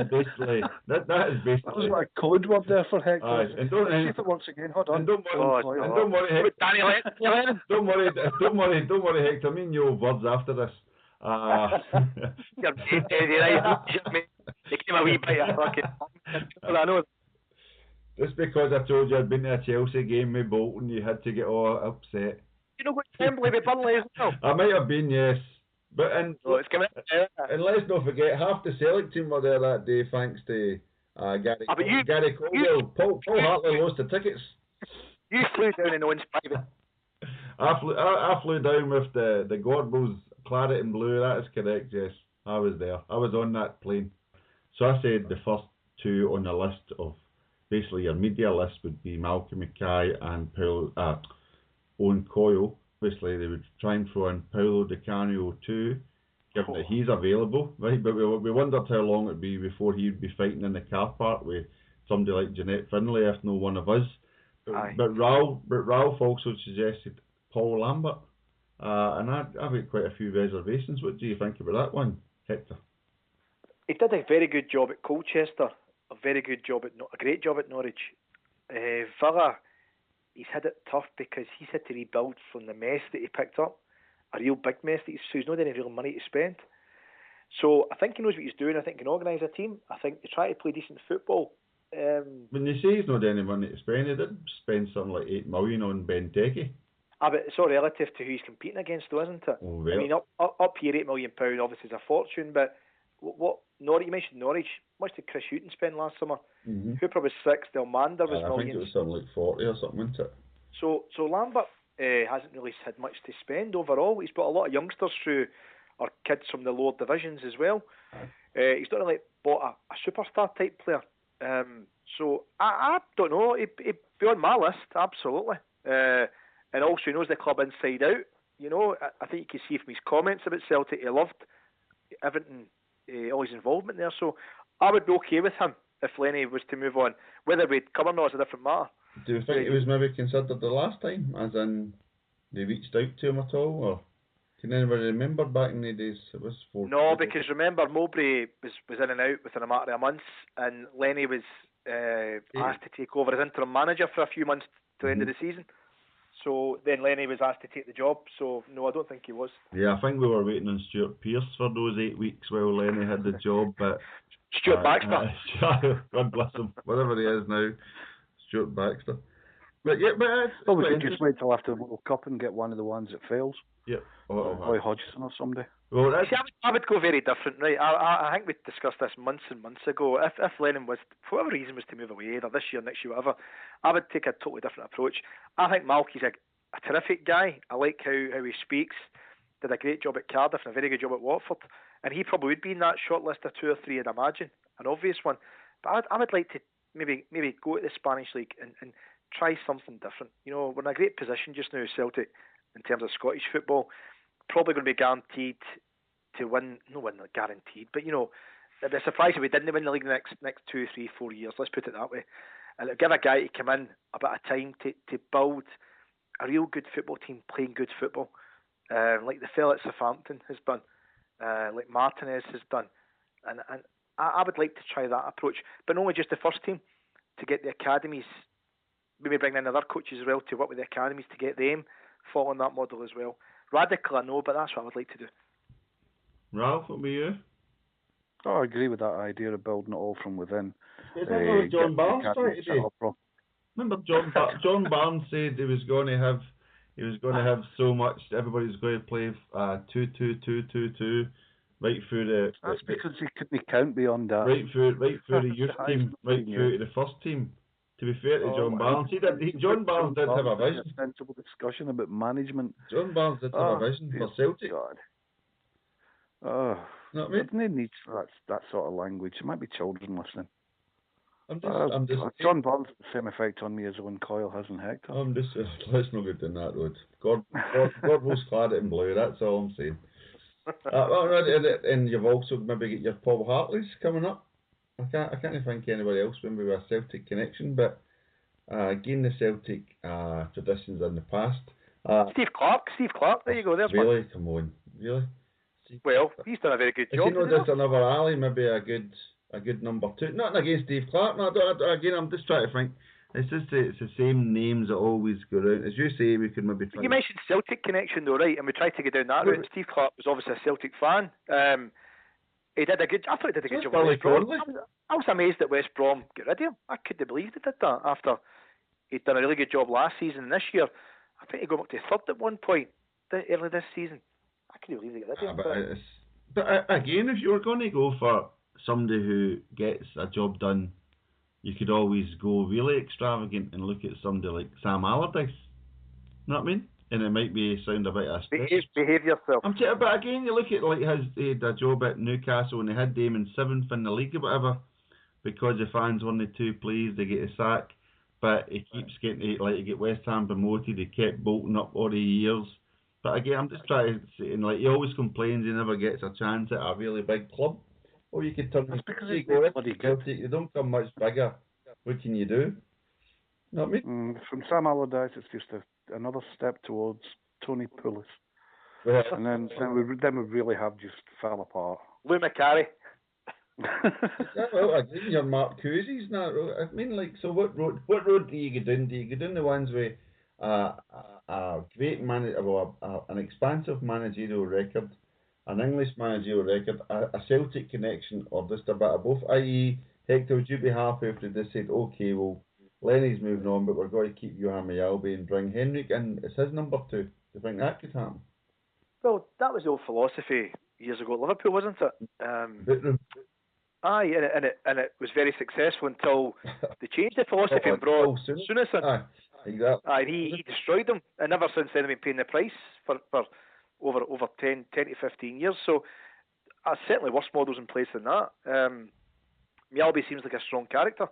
basically that is basically. That was like a code word there for Hector. Aye, and don't see if it works again. Hold on. And don't worry, Hector. Don't worry, Hector. Me and you have words after this. You came a wee bit of fucking. I know. Just because I told you I'd been to a Chelsea game with Bolton, you had to get all upset. You know what Wembley with Burnley as well? I might have been, yes. But it's coming and let's not forget, half the Celtic team were there that day thanks to Gary Colwell. Paul Hartley lost the tickets. You flew down in Owen's private. I flew down with the Gorbals claret and blue, that is correct, yes. I was there. I was on that plane. So I said the first two on the list of basically your media list would be Malcolm Mackay and Owen Coyle. Obviously, they would try and throw in Paulo Di Canio too, given that he's available, right? But we wondered how long it would be before he would be fighting in the car park with somebody like Jeanette Finlay, if no one of us. But Ralph also suggested Paul Lambert, and I've got quite a few reservations. What do you think about that one, Hector? He did a very good job at Colchester, a great job at Norwich. Villa, he's had it tough because he's had to rebuild from the mess that he picked up, a real big mess so he's not any real money to spend. So I think he knows what he's doing. I think he can organise a team. I think they try to play decent football. When you say he's not any money to spend, he did spend something like 8 million on Benteke. But it's all relative to who he's competing against, though, isn't it? Oh, well. I mean, up here, £8 million obviously is a fortune, but what Norwich? You mentioned Norwich. How much did Chris Hughton spend last summer? Mm-hmm. Hooper was 6. Delmander was millions. I think it was something like 40 or something, wasn't it? So Lambert hasn't really had much to spend overall. He's brought a lot of youngsters through, or kids from the lower divisions as well. He's not really bought a superstar type player. So I don't know. He'd be on my list, absolutely. And also he knows the club inside out. You know, I think you can see from his comments about Celtic, he loved everything, all his involvement there. So I would be okay with him if Lenny was to move on. Whether we'd come or not is a different matter. Do you think he was maybe considered the last time, as in they reached out to him at all, or can anybody remember back in the days? It was because remember Mowbray was in and out within a matter of months, and Lenny was asked to take over as interim manager for a few months to the end of the season. So then Lenny was asked to take the job. So no, I don't think he was. Yeah, I think we were waiting on Stuart Pearce for those 8 weeks while Lenny had the job, but Stuart Baxter. God bless him, whatever he is now. Stuart Baxter. But yeah, we could just wait till after the World Cup and get one of the ones that fails. Yep. Roy Hodgson or somebody. Well, I would go very different, right? I think we discussed this months and months ago. If Lennon was, for whatever reason, was to move away, either this year, next year, whatever, I would take a totally different approach. I think Malky's a terrific guy. I like how he speaks. Did a great job at Cardiff and a very good job at Watford. And he probably would be in that short list of 2 or 3, I'd imagine. An obvious one. But I would like to maybe go to the Spanish League and try something different. You know, we're in a great position just now, Celtic, in terms of Scottish football. Probably going to be guaranteed to win, not guaranteed, but you know, it'd be a surprise if we didn't win the league the next 2, 3, 4 years. Let's put it that way. And it'll give a guy to come in a bit of time to build a real good football team, playing good football, like the fella at Southampton has done, like Martinez has done, and I would like to try that approach, but not only just the first team. to get the academies, maybe bring in other coaches as well to work with the academies to get them following that model as well. Radical, I know, but that's what I would like to do. Ralph, what about you? Oh, I agree with that idea of building it all from within. Is that what John Barnes tried to do? Remember John Barnes said he was going to have so much. Everybody's going to play 2-2-2-2-2 right through the. That's because he couldn't count beyond that. Right through the youth team, right through to the first team. To be fair to John Barnes, John Barnes did have a vision. A sensible discussion about management. John Barnes did have a vision for Celtic. God. Oh, you know what I mean? It needs that sort of language. It might be children listening. I'm just. John Barnes has the same effect on me as Owen Coyle has on Hector. Let's not go down that road. God will clad it in blue. That's all I'm saying. And you've also maybe got your Paul Hartley's coming up. I can't think of anybody else maybe with a Celtic connection, but again the Celtic traditions in the past. Steve Clark, there you go. There's really, one. come on, really. Well, he's done a very good job. Is he not just another alley? Maybe a good number two. Nothing against Steve Clark. No, again, I'm just trying to think. It's just it's the same names that always go around. As you say, we could maybe. You mentioned Celtic connection though, right? And we tried to get down that route. Steve Clark was obviously a Celtic fan. I thought he did a good job at West Brom. I was amazed that West Brom got rid of him. I couldn't have believed they did that after he'd done a really good job last season. And this year, I think he got up to third at one point early this season. I couldn't believe they got rid of him. But again, if you were going to go for somebody who gets a job done, you could always go really extravagant and look at somebody like Sam Allardyce. You know what I mean? And it might sound a bit of a stretch. Behave yourself. But again, you look at he had a job at Newcastle and they had them in 7th in the league or whatever because the fans weren't too pleased, they get a sack. But he keeps getting to get West Ham promoted. He kept bolting up all the years. But again, I'm just trying to say, and he always complains he never gets a chance at a really big club. Or you could turn because you don't come much bigger. What can you do? You know what I mean? From Sam Allardyce, it's just another step towards Tony Pulis. Well, and then we really have just fell apart. Lou McCarry. Well, again, your Mark Cousins now. I mean, so what road do you go down? Do you go down the ones with a great an expansive managerial record, an English managerial record, a Celtic connection, or just a bit of both? I.e., Hector, would you be happy if they just said, okay, well, Lenny's moving on, but we're going to keep Johan Mjalby and bring Henrik in as his number 2? Do you think that could happen? Well, that was the old philosophy years ago at Liverpool, wasn't it? Aye, and it was very successful until they changed the philosophy and brought Souness in. Aye, exactly. Aye, he destroyed them, and ever since then they've been paying the price for over 10 to 15 years. So certainly worse models in place than that. Mjalby seems like a strong character.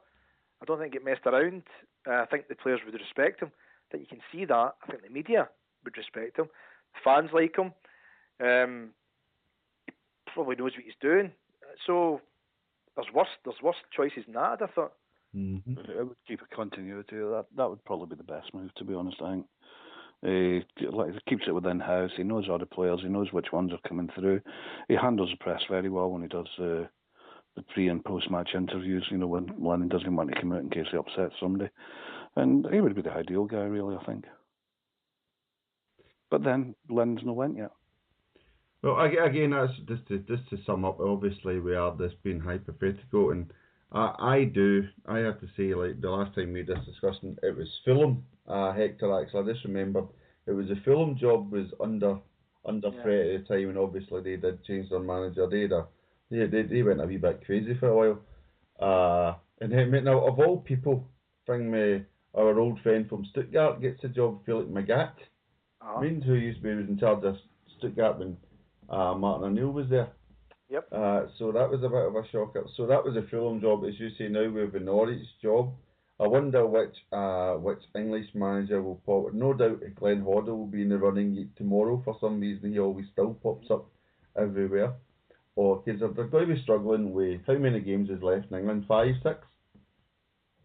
I don't think he get messed around. I think the players would respect him. I think you can see that. I think the media would respect him. The fans like him. He probably knows what he's doing. So there's worse choices than that, I thought. Mm-hmm. It would keep a continuity. That would probably be the best move, to be honest, I think. He keeps it within house. He knows all the players. He knows which ones are coming through. He handles the press very well when he does the pre and post match interviews. You know, when Lenny doesn't want to come out in case he upsets somebody, and he would be the ideal guy, really, I think. But then Lenny's not went yet. Well, again, that's just to sum up. Obviously, we are this being hypothetical, and I have to say, like the last time we had this discussion, it was Fulham. Hector, actually, I just remember it was the Fulham job was under threat at the time, and obviously they did change their manager. They went a wee bit crazy for a while. And then now, of all people, our old friend from Stuttgart gets the job, Philip Magath. Who used to be in charge of Stuttgart when Martin O'Neill was there. Yep. So that was a bit of a shocker. So that was a Fulham job, as you say. Now we have a Norwich job. I wonder which English manager will pop. No doubt Glenn Hoddle will be in the running tomorrow. For some reason, he always still pops up everywhere. Or because they're going to be struggling with how many games is left in England? 5, 6?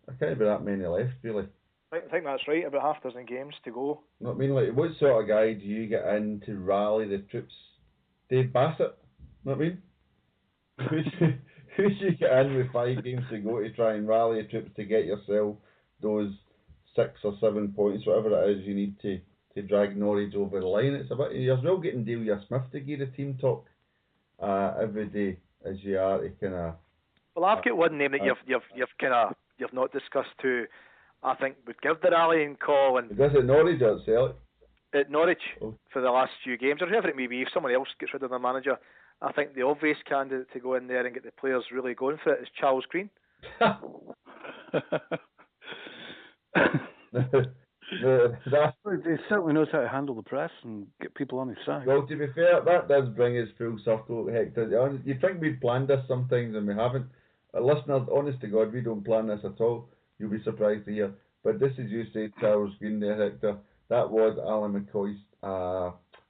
I can't be that many left, really. I think that's right. About half dozen games to go. You know what I mean? Like, what sort of guy do you get in to rally the troops? Dave Bassett? You know what I mean? soon as you get in with 5 games to go to try and rally troops to get yourself those 6 or 7 points, whatever it is you need to drag Norwich over the line, it's a bit. You're as well getting Delia Smith to give the team talk every day as you are to kind of. Well, I've got one name that you've not discussed who I think would give the rallying call, and Does it Norwich or Celtic? At Norwich for the last few games, or whoever it may be. If someone else gets rid of their manager, I think the obvious candidate to go in there and get the players really going for it is Charles Green. He certainly knows how to handle the press and get people on his side. Well, to be fair, that does bring us full circle, Hector. You think we'd planned this sometimes and we haven't. Listeners, honest to God, we don't plan this at all. You'll be surprised to hear. But this is you say Charles Green there, Hector. That was Alan McCoy's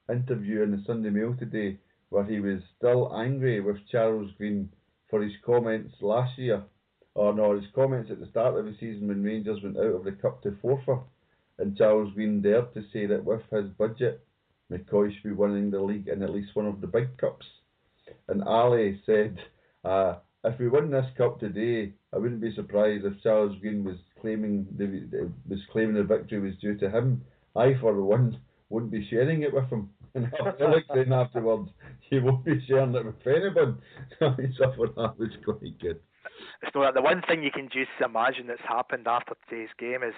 interview in the Sunday Mail today, where he was still angry with Charles Green for his comments last year. His comments at the start of the season when Rangers went out of the Cup to forfeit. And Charles Green dared to say that with his budget, McCoy should be winning the league in at least one of the big cups. And Ali said, if we win this cup today, I wouldn't be surprised if Charles Green was claiming the victory was due to him. I, for one, wouldn't be sharing it with him. And Alex saying afterwards, he won't be sharing it with anyone. So I thought that was quite good. So the one thing you can just imagine that's happened after today's game is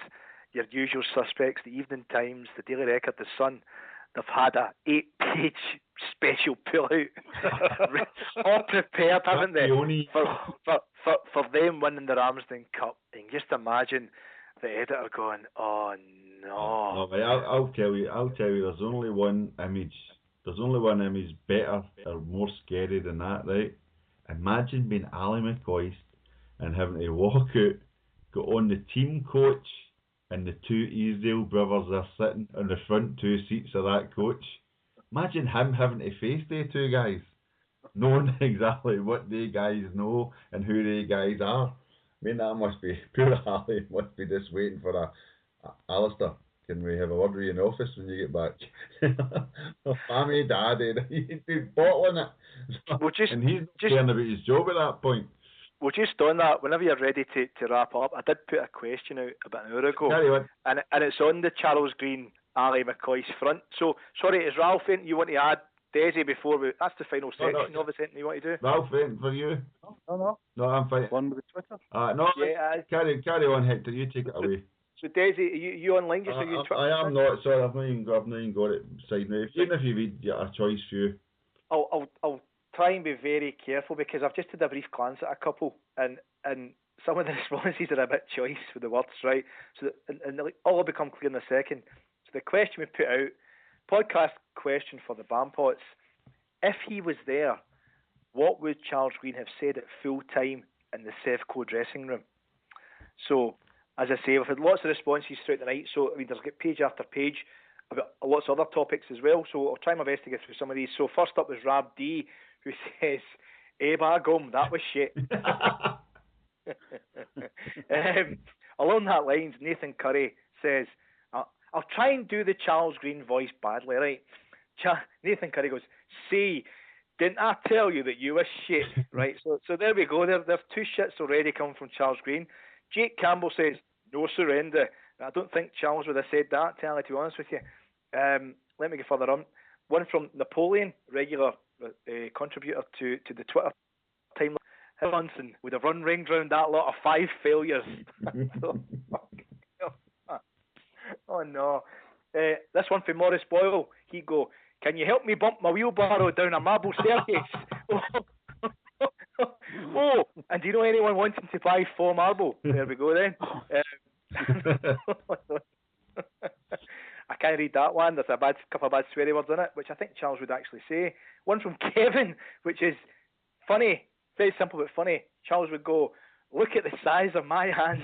your usual suspects, the Evening Times, the Daily Record, the Sun. They've had a 8-page special pullout, all prepared, haven't they? For them winning the Ramsdens Cup. And just imagine the editor going, "Oh no!" No, I'll tell you. There's only one image. There's only one image better or more scary than that, right? Imagine being Ali McCoy and having to walk out, go on the team coach, and the 2 Easdale brothers are sitting on the front 2 seats of that coach. Imagine him having to face they 2 guys, knowing exactly what they guys know and who they guys are. I mean, that must be, poor Ali must be just waiting for Alistair, can we have a word with you in the office when you get back? Mammy, Daddy, he'd be bottling it. And he's not caring about his job at that point. Well, just on that, whenever you're ready to wrap up, I did put a question out about an hour ago, and it's on the Charles Green, Ali McCoy's front. So, sorry, is Ralph anything you want to add, Desi, before that's the final section of anything you want to do? Ralph, anything for you? No, I'm fine. One with the Twitter? Carry on, Hector, you take it away. So, Desi, are you online just so you Twitter? I am not, sorry, I've not even got it side now. Even if you read a choice few. I'll try and be very careful because I've just had a brief glance at a couple and some of the responses are a bit choice with the words, right? So and all will become clear in a second. So the question we put out, podcast question for the Bampots: if he was there, what would Charles Green have said at full time in the Sevco dressing room? So, as I say, we've had lots of responses throughout the night. So, I mean, there's got page after page about lots of other topics as well. So, I'll try my best to get through some of these. So, first up was Rab D, who says, by gum, that was shit. Along that lines, Nathan Curry says, I'll try and do the Charles Green voice badly, right? Nathan Curry goes, see, didn't I tell you that you were shit, right? So there we go. There have 2 shits already come from Charles Green. Jake Campbell says, no surrender. I don't think Charles would have said that, to be honest with you. Let me go further on. One from Napoleon, regular contributor to the Twitter timeline. Johnson would have run ringed round that lot of 5 failures. Oh no. This one from Morris Boyle. He'd go, can you help me bump my wheelbarrow down a marble staircase? Oh, and do you know anyone wanting to buy 4 marble? There we go then. I can't read that one. There's a couple of bad sweary words in it, which I think Charles would actually say. One from Kevin, which is funny, very simple but funny. Charles would go, look at the size of my hands.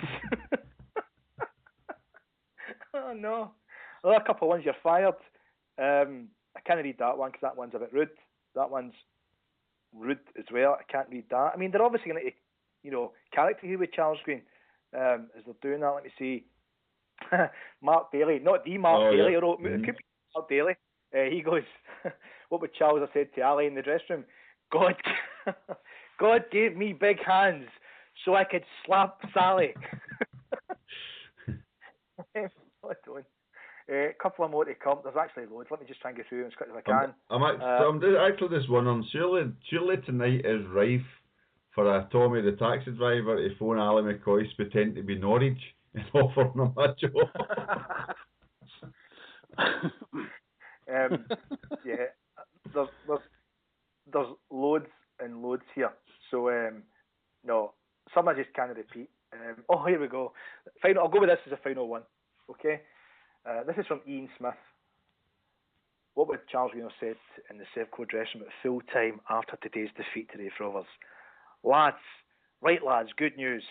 Oh no. Another couple of ones, you're fired. I can't read that one because that one's a bit rude. That one's rude as well. I can't read that. I mean, they're obviously going to, character here with Charles Green as they're doing that. Let me see. Mark Daly, not the Mark Daly, it could be Mark Daly. He goes, what would Charles have said to Ali in the dressing room? God, God gave me big hands so I could slap Sally. Hold on. A couple of more to come. There's actually loads. Let me just try and get through them as quick as I can. I'm actually just wondering, surely tonight is rife for a Tommy the taxi driver to phone Ali McCoy pretend to be Norwich and offer him a job. Yeah, there's loads and loads here. So no, some I just can't repeat. Here we go. Final. I'll go with this as a final one. Okay. This is from Ian Smith. What would Charles Green have said in the Sevco dressing room at full time after today's defeat to the Rovers? Lads, good news.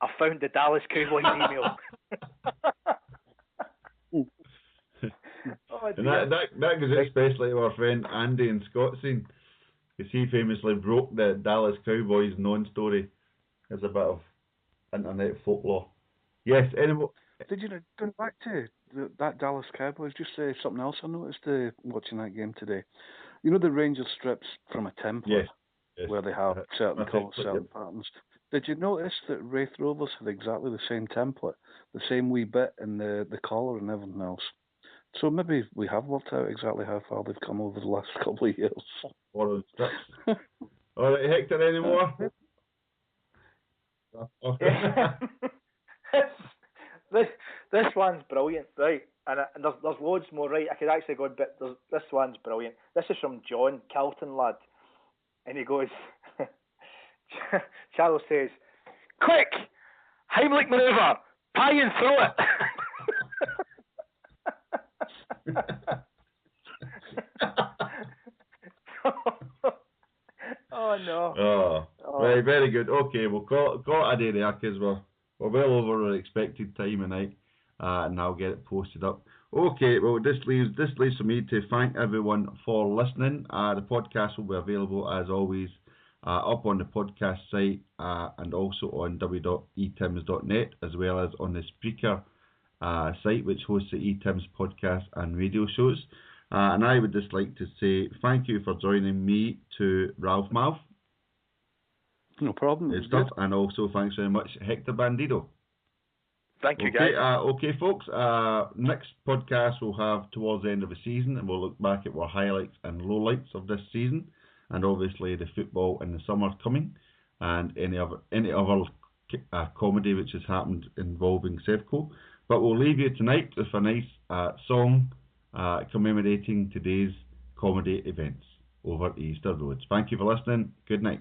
I found the Dallas Cowboys email. And that goes especially to our friend Andy in Scottsdene, because he famously broke the Dallas Cowboys non-story as a bit of internet folklore. Yes, anyway. Did you know, going back to that Dallas Cowboys, just say something else I noticed watching that game today. You know the Rangers strips from a template, yes. Where they have certain colours, certain patterns. Did you notice that Raith Rovers had exactly the same template, the same wee bit in the collar and everything else? So maybe we have worked out exactly how far they've come over the last couple of years. All right, Hector, any more? This one's brilliant, right? And there's loads more, right? I could actually go, but this one's brilliant. This is from John, Calton lad, and he goes, Charles says, "Quick, Heimlich manoeuvre, pie and throw it." Oh no! Oh, right, very good. Okay, we'll call it a day there because we're well over our expected time tonight, and I'll get it posted up. Okay, well this leaves for me to thank everyone for listening. The podcast will be available as always up on the podcast site and also on www.etims.net, as well as on the Spreaker site, which hosts the Etims podcast and radio shows. And I would just like to say thank you for joining me to Ralph Mouth. No problem. And also thanks very much, Hector Bandido. Thank you, guys. Okay, folks. Next podcast we'll have towards the end of the season, and we'll look back at our highlights and lowlights of this season, and obviously the football in the summer coming, and any other comedy which has happened involving Sevco. But we'll leave you tonight with a nice song commemorating today's comedy events over Easter Roads. Thank you for listening. Good night.